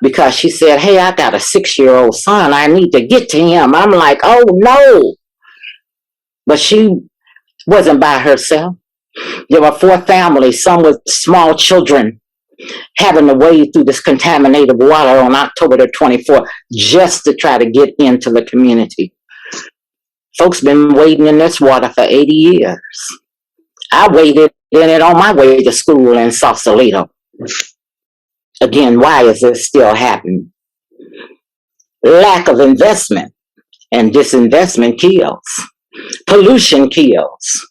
because she said, hey, I got a 6-year-old son. I need to get to him. I'm like, oh, no. But she wasn't by herself. There were 4 families, some with small children, having to wade through this contaminated water on October the 24th just to try to get into the community. Folks been wading in this water for 80 years. I waded in it on my way to school in Sausalito. Again, why is this still happening? Lack of investment, and disinvestment kills. Pollution kills.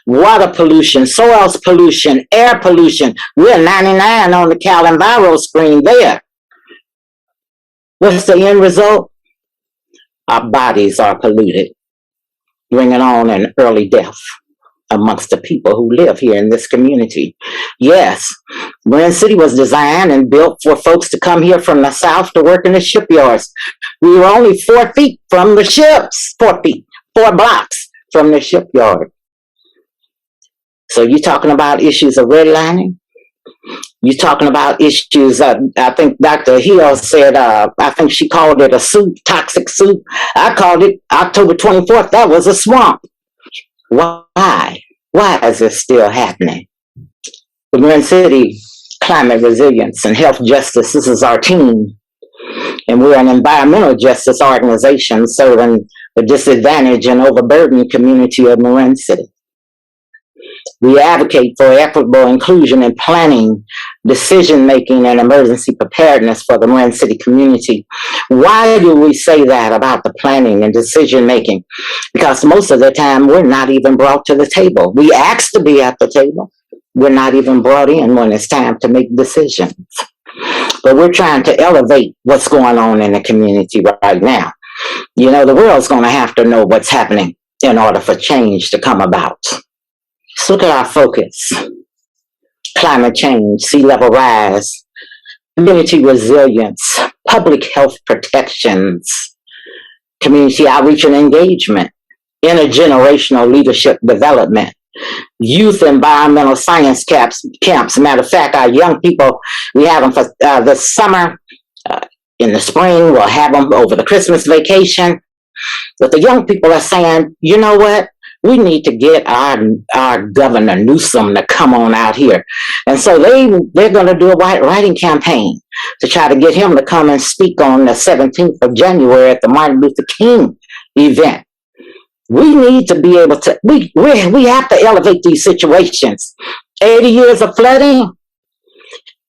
Water pollution, soil pollution, air pollution. We're 99 on the CalEnviro screen there. What's the end result? Our bodies are polluted, bringing on an early death amongst the people who live here in this community. Yes, Marin City was designed and built for folks to come here from the south to work in the shipyards. We were only 4 feet from the ships, 4 feet, 4 blocks from the shipyard. So you're talking about issues of redlining? You're talking about issues, I think Dr. Hill said, I think she called it a soup, toxic soup. I called it October 24th, that was a swamp. Why? Why is this still happening? The Marin City Climate Resilience and Health Justice, this is our team. And we're an environmental justice organization serving the disadvantaged and overburdened community of Marin City. We advocate for equitable inclusion in planning, decision-making, and emergency preparedness for the Marin City community. Why do we say that about the planning and decision-making? Because most of the time, we're not even brought to the table. We ask to be at the table. We're not even brought in when it's time to make decisions. But we're trying to elevate what's going on in the community right now. You know, the world's going to have to know what's happening in order for change to come about. Let's look at our focus. Climate change, sea level rise, community resilience, public health protections, community outreach and engagement, intergenerational leadership development, youth environmental science camps. Matter of fact, our young people, we have them for this summer. In the spring, we'll have them over the Christmas vacation. But the young people are saying, you know what? We need to get our Governor Newsom to come on out here. And so they're going to do a writing campaign to try to get him to come and speak on the 17th of January at the Martin Luther King event. We need to be able to, we have to elevate these situations. 80 years of flooding,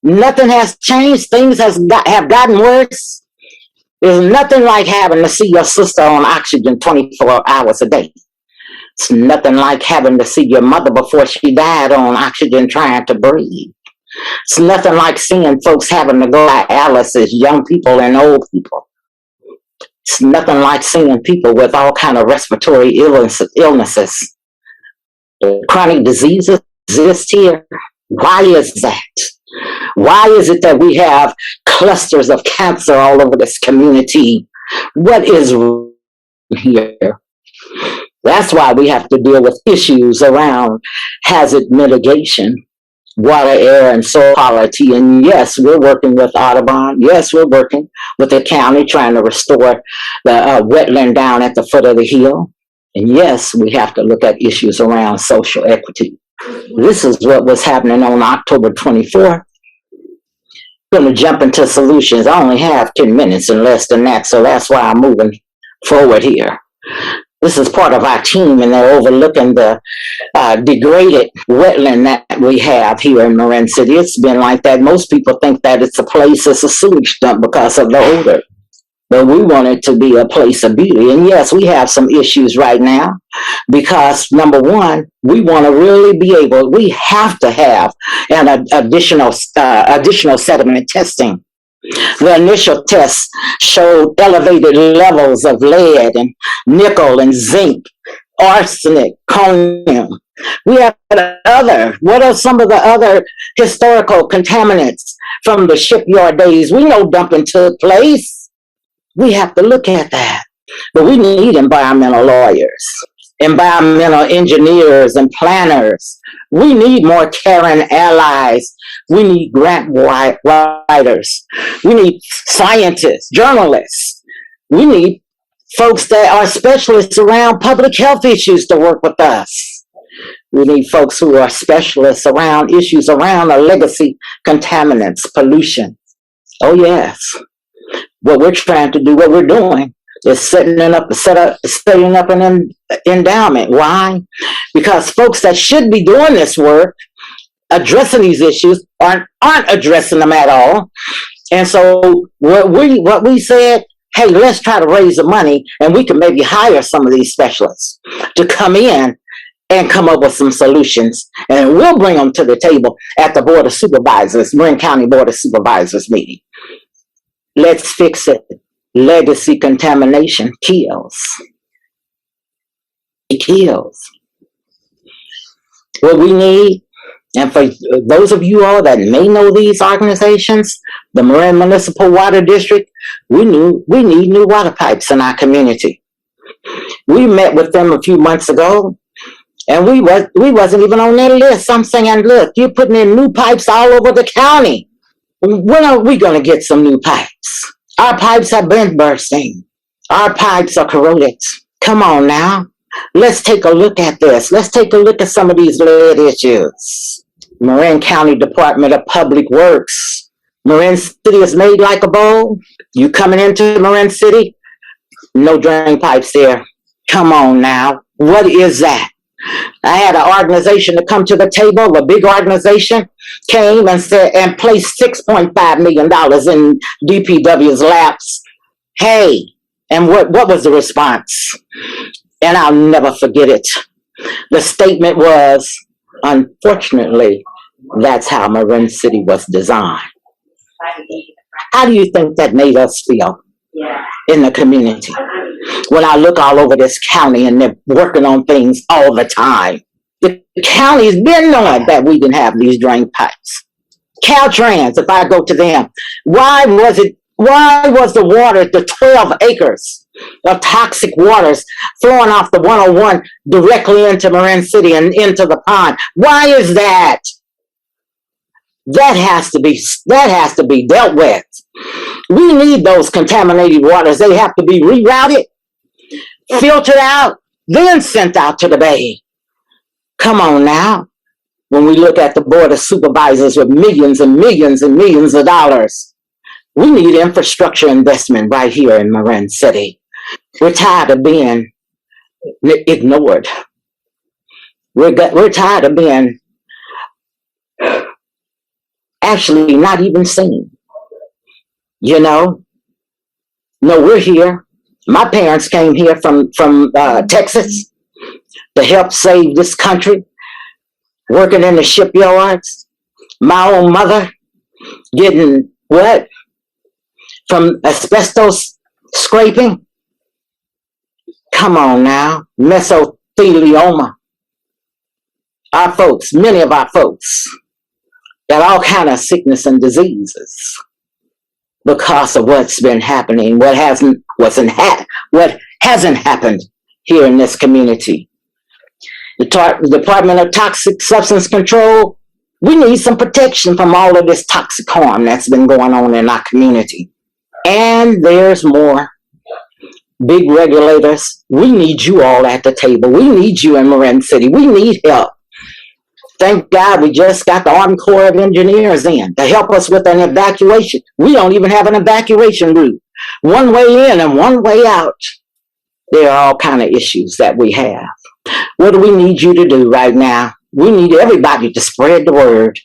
nothing has changed. Things have gotten worse. There's nothing like having to see your sister on oxygen 24 hours a day. It's nothing like having to see your mother before she died on oxygen trying to breathe. It's nothing like seeing folks having to go dialysis, young people and old people. It's nothing like seeing people with all kind of respiratory illnesses. Chronic diseases exist here. Why is that? Why is it that we have clusters of cancer all over this community? What is here? That's why we have to deal with issues around hazard mitigation, water, air, and soil quality. And yes, we're working with Audubon. Yes, we're working with the county trying to restore the wetland down at the foot of the hill. And yes, we have to look at issues around social equity. This is what was happening on October 24th. I'm going to jump into solutions. I only have 10 minutes and less than that, so that's why I'm moving forward here. This is part of our team, and they're overlooking the degraded wetland that we have here in Marin City. It's been like that. Most people think that it's a sewage dump because of the odor. But we want it to be a place of beauty. And yes, we have some issues right now because, number one, we want to really be able, we have to have an additional sediment testing. The initial tests showed elevated levels of lead and nickel and zinc, arsenic, chromium. We have what are some of the other historical contaminants from the shipyard days? We know dumping took place. We have to look at that. But we need environmental lawyers, environmental engineers and planners. We need more caring allies. We need grant writers. We need scientists, journalists. We need folks that are specialists around public health issues to work with us. We need folks who are specialists around issues around our legacy contaminants, pollution. Oh, yes. What we're trying to do, what we're doing, is setting up an endowment. Why? Because folks that should be doing this work, addressing these issues, aren't addressing them at all. And so what we said, hey, let's try to raise the money, and we can maybe hire some of these specialists to come in and come up with some solutions, and we'll bring them to the table at the Board of Supervisors, Marin County Board of Supervisors meeting. Let's fix it. Legacy contamination kills. It kills. What we need, and for those of you all that may know these organizations, the Marin Municipal Water District, we need new water pipes in our community. We met with them a few months ago, and we wasn't even on their list. I'm saying, look, you're putting in new pipes all over the county. When are we going to get some new pipes? Our pipes have been bursting. Our pipes are corroded. Come on now. Let's take a look at this. Let's take a look at some of these lead issues. Marin County Department of Public Works. Marin City is made like a bowl. You coming into Marin City? No drain pipes there. Come on now. What is that? I had an organization to come to the table, a big organization, came and said and placed $6.5 million in DPW's laps. Hey, and what was the response? And I'll never forget it. The statement was, unfortunately, that's how Marin City was designed. How do you think that made us feel in the community? When I look all over this county and they're working on things all the time. The county's been knowing that we didn't have these drain pipes. Caltrans, if I go to them, why was the water, the 12 acres of toxic waters flowing off the 101 directly into Marin City and into the pond? Why is that? That has to be dealt with. We need those contaminated waters. They have to be rerouted, filtered out, then sent out to the bay. Come on now. When we look at the Board of Supervisors with millions and millions and millions of dollars, we need infrastructure investment right here in Marin City. We're tired of being ignored. We're tired of being actually not even seen. You know? No, we're here. My parents came here from Texas to help save this country, working in the shipyards. My own mother getting what? From asbestos scraping? Come on now. Mesothelioma. Our folks, many of our folks, got all kind of sickness and diseases because of what's been happening, what hasn't happened here in this community. The Department of Toxic Substance Control, we need some protection from all of this toxic harm that's been going on in our community. And there's more. Big regulators, we need you all at the table. We need you in Marin City. We need help. Thank God we just got the Army Corps of Engineers in to help us with an evacuation. We don't even have an evacuation route. One way in and one way out. There are all kind of issues that we have. What do we need you to do right now? We need everybody to spread the word.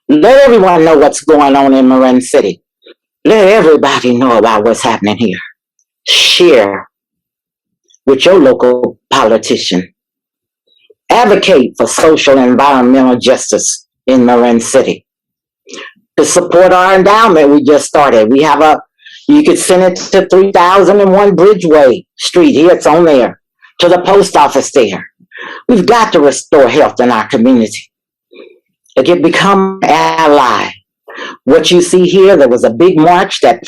Let everyone know what's going on in Marin City. Let everybody know about what's happening here. Share with your local politician. Advocate for social and environmental justice in Marin City. To support our endowment we just started, we have you could send it to 3001 Bridgeway Street. Here it's on there. To the post office there. We've got to restore health in our community. It can become an ally. What you see here, there was a big march that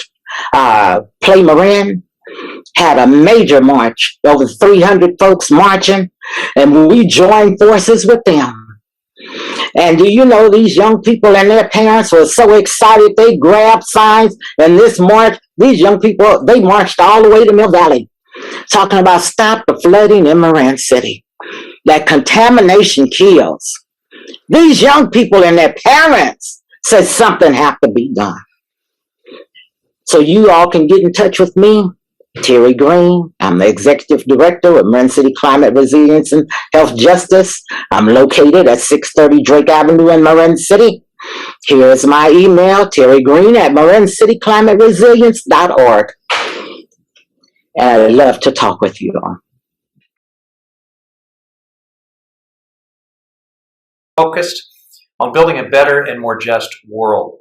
Play Marin had a major march, over 300 folks marching, and we joined forces with them. And do you know these young people and their parents were so excited they grabbed signs, and this march, these young people, they marched all the way to Mill Valley, talking about stop the flooding in Marin City. That contamination kills. These young people and their parents said something have to be done. So you all can get in touch with me, Terry Green. I'm the Executive Director of Marin City Climate Resilience and Health Justice. I'm located at 630 Drake Avenue in Marin City. Here is my email, terrygreen@marincityclimateresilience.org. And I'd love to talk with you all. Focused on building a better and more just world.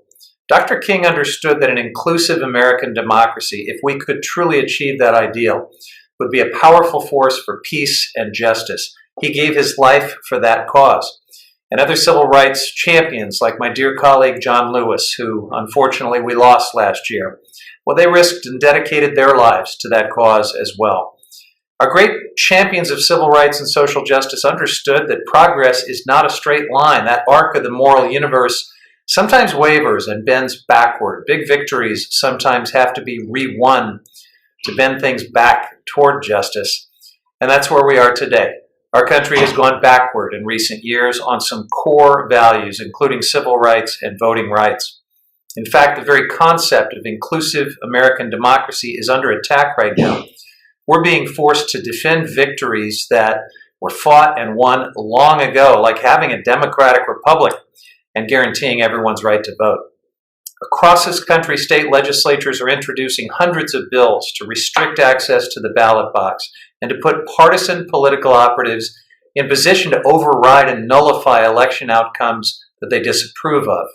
Dr. King understood that an inclusive American democracy, if we could truly achieve that ideal, would be a powerful force for peace and justice. He gave his life for that cause. And other civil rights champions, like my dear colleague John Lewis, who unfortunately we lost last year, well, they risked and dedicated their lives to that cause as well. Our great champions of civil rights and social justice understood that progress is not a straight line. That arc of the moral universe sometimes wavers and bends backward. Big victories sometimes have to be re-won to bend things back toward justice. And that's where we are today. Our country has gone backward in recent years on some core values, including civil rights and voting rights. In fact, the very concept of inclusive American democracy is under attack right now. We're being forced to defend victories that were fought and won long ago, like having a democratic republic and guaranteeing everyone's right to vote. Across this country, state legislatures are introducing hundreds of bills to restrict access to the ballot box and to put partisan political operatives in position to override and nullify election outcomes that they disapprove of.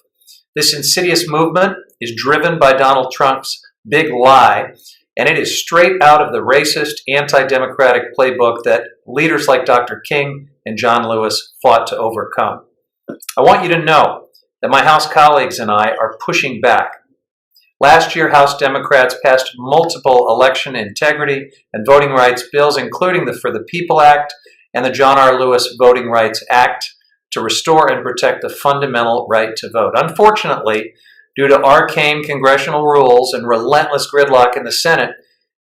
This insidious movement is driven by Donald Trump's big lie, and it is straight out of the racist, anti-democratic playbook that leaders like Dr. King and John Lewis fought to overcome. I want you to know that my House colleagues and I are pushing back. Last year, House Democrats passed multiple election integrity and voting rights bills, including the For the People Act and the John R. Lewis Voting Rights Act, to restore and protect the fundamental right to vote. Unfortunately, due to arcane congressional rules and relentless gridlock in the Senate,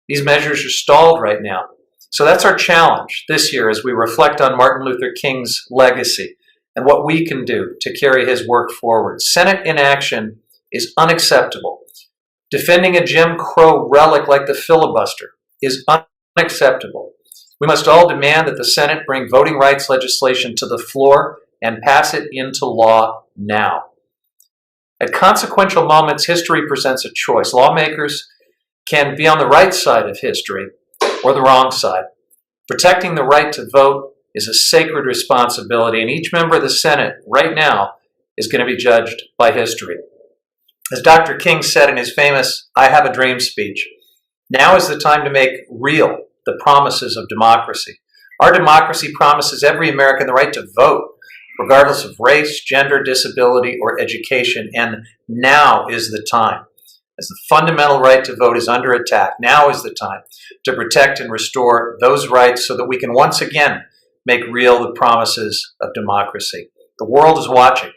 these measures are stalled right now. So that's our challenge this year as we reflect on Martin Luther King's legacy and what we can do to carry his work forward. Senate inaction is unacceptable. Defending a Jim Crow relic like the filibuster is unacceptable. We must all demand that the Senate bring voting rights legislation to the floor and pass it into law now. At consequential moments, history presents a choice. Lawmakers can be on the right side of history or the wrong side. Protecting the right to vote is a sacred responsibility, and each member of the Senate right now is going to be judged by history. As Dr. King said in his famous I Have a Dream speech, now is the time to make real the promises of democracy. Our democracy promises every American the right to vote, regardless of race, gender, disability, or education, and now is the time. As the fundamental right to vote is under attack, now is the time to protect and restore those rights so that we can once again make real the promises of democracy. The world is watching.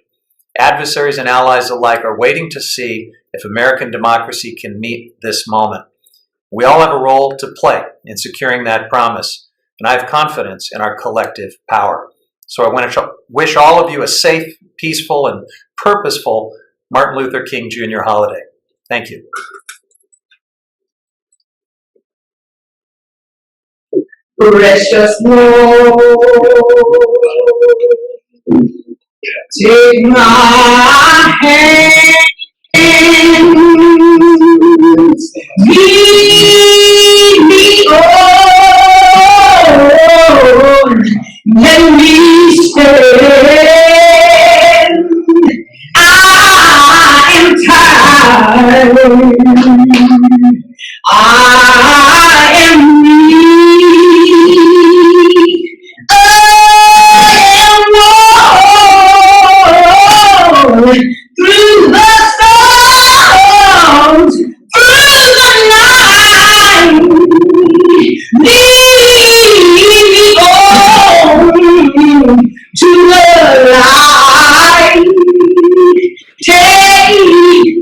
Adversaries and allies alike are waiting to see if American democracy can meet this moment. We all have a role to play in securing that promise, and I have confidence in our collective power. So I want to wish all of you a safe, peaceful, and purposeful Martin Luther King Jr. holiday. Thank you. Precious Lord, take my hand, lead me on, let me stand. I am tired, I am weak, I am worn through the storms, through the night. Lead me on to the light. Take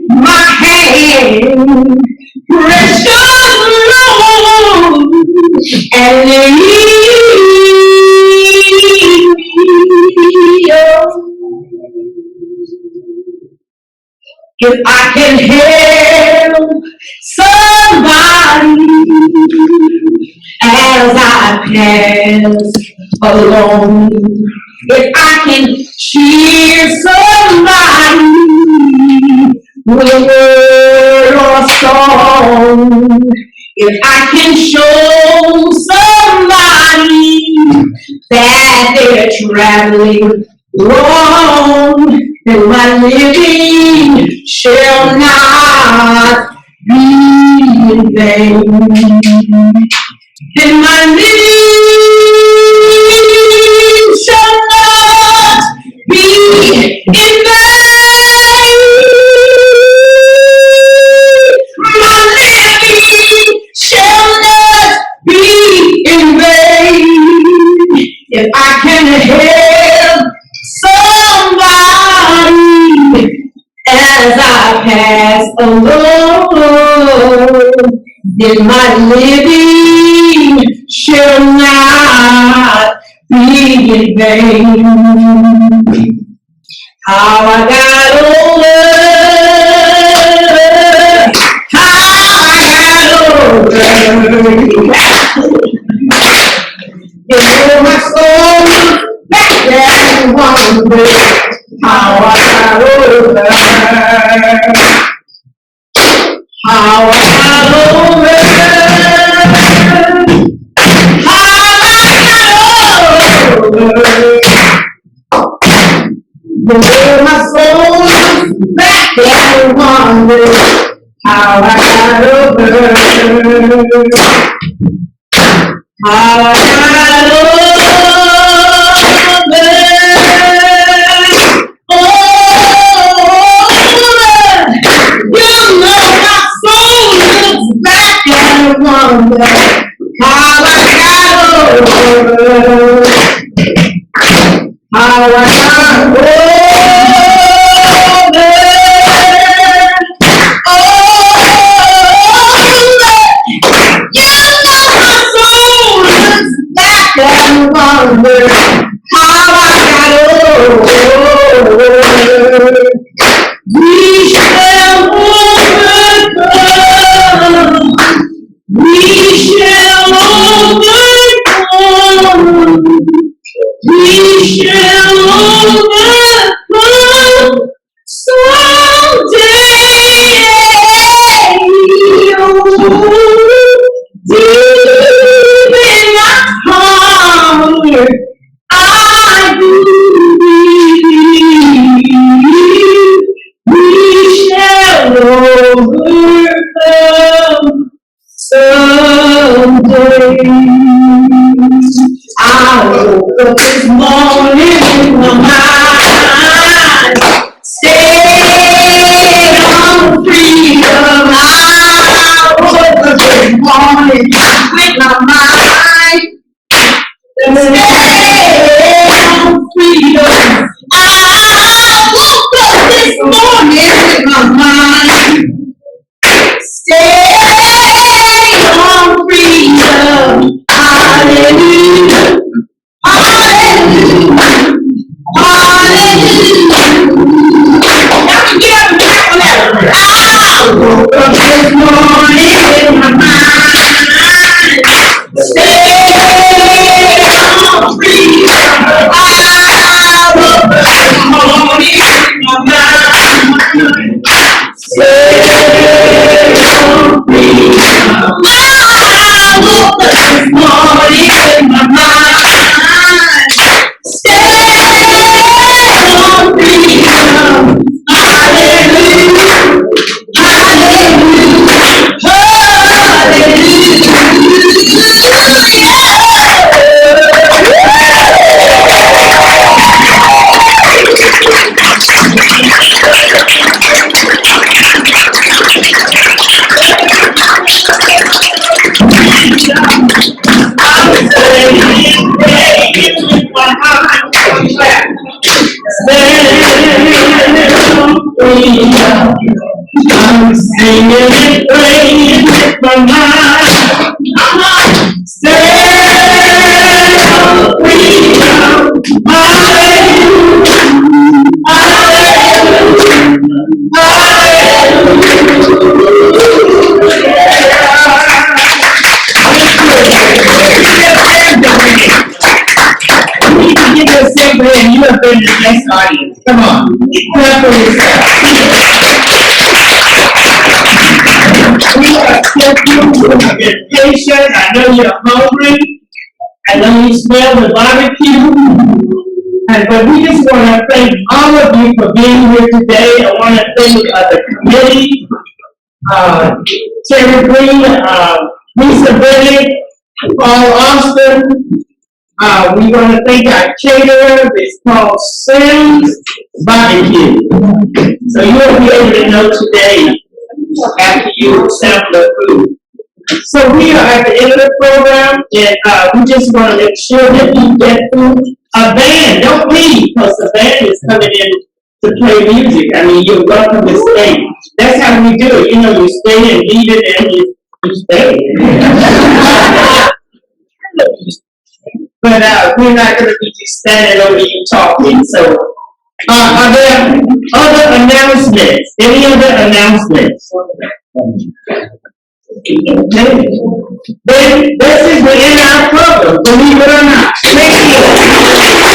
my hand, precious Lord, and lead me on. If I can help somebody as I pass along, if I can cheer somebody with a word or a song, if I can show somebody that they're traveling wrong, then my living shall not be in vain. Then my living shall not be in vain. My living shall not be in vain. If I can help somebody as I pass along, then my living shall not be in vain. How I got over, how I got over. You know my soul back there and wonder how I got over. How I got over. How I got over. You know my soul back there and wonder how I got over. How I got over. Oh, you know my soul looks back and wonder how I got over. How I got over. And wonder how I got over. We shall overcome. We shall overcome. We shall overcome someday. Deep in my heart, I up this morning with my mind stayed on freedom. I woke up this morning with my mind stayed on freedom. I woke up this morning with my mind stay on freedom. Hallelujah. Hallelujah. Hallelujah. Now we get up and get on that. I woke up this morning with my mind stay on freedom. I woke up this morning with my mind stay on freedom. I woke up this morning with my mind stay on freedom. Hallelujah. Hallelujah. I'm singing and praying with my mind. Stand on freedom. Hallelujah. Give yourself a hand. You have been the best audience. Come on. Clap for yourself. We accept you with your patience. I know you're hungry. I know you smell the barbecue. But we just want to thank all of you for being here today. I want to thank the committee, Terry Green, Lisa Bennett, Paul Austin. We want to thank our caterer. It's called Sam's Barbecue. So you'll be able to know today after you sample the food. So we are at the end of the program, and we just want to make sure that you get food. A band, don't leave, because the band is coming in to play music. I mean, you're welcome to stay. That's how we do it. You know, you stay and leave it, and you stay. But we're not going to be just standing over you talking. So, are there other announcements? Any other announcements? Okay. Then this is the end of our program, believe it or not. Thank you.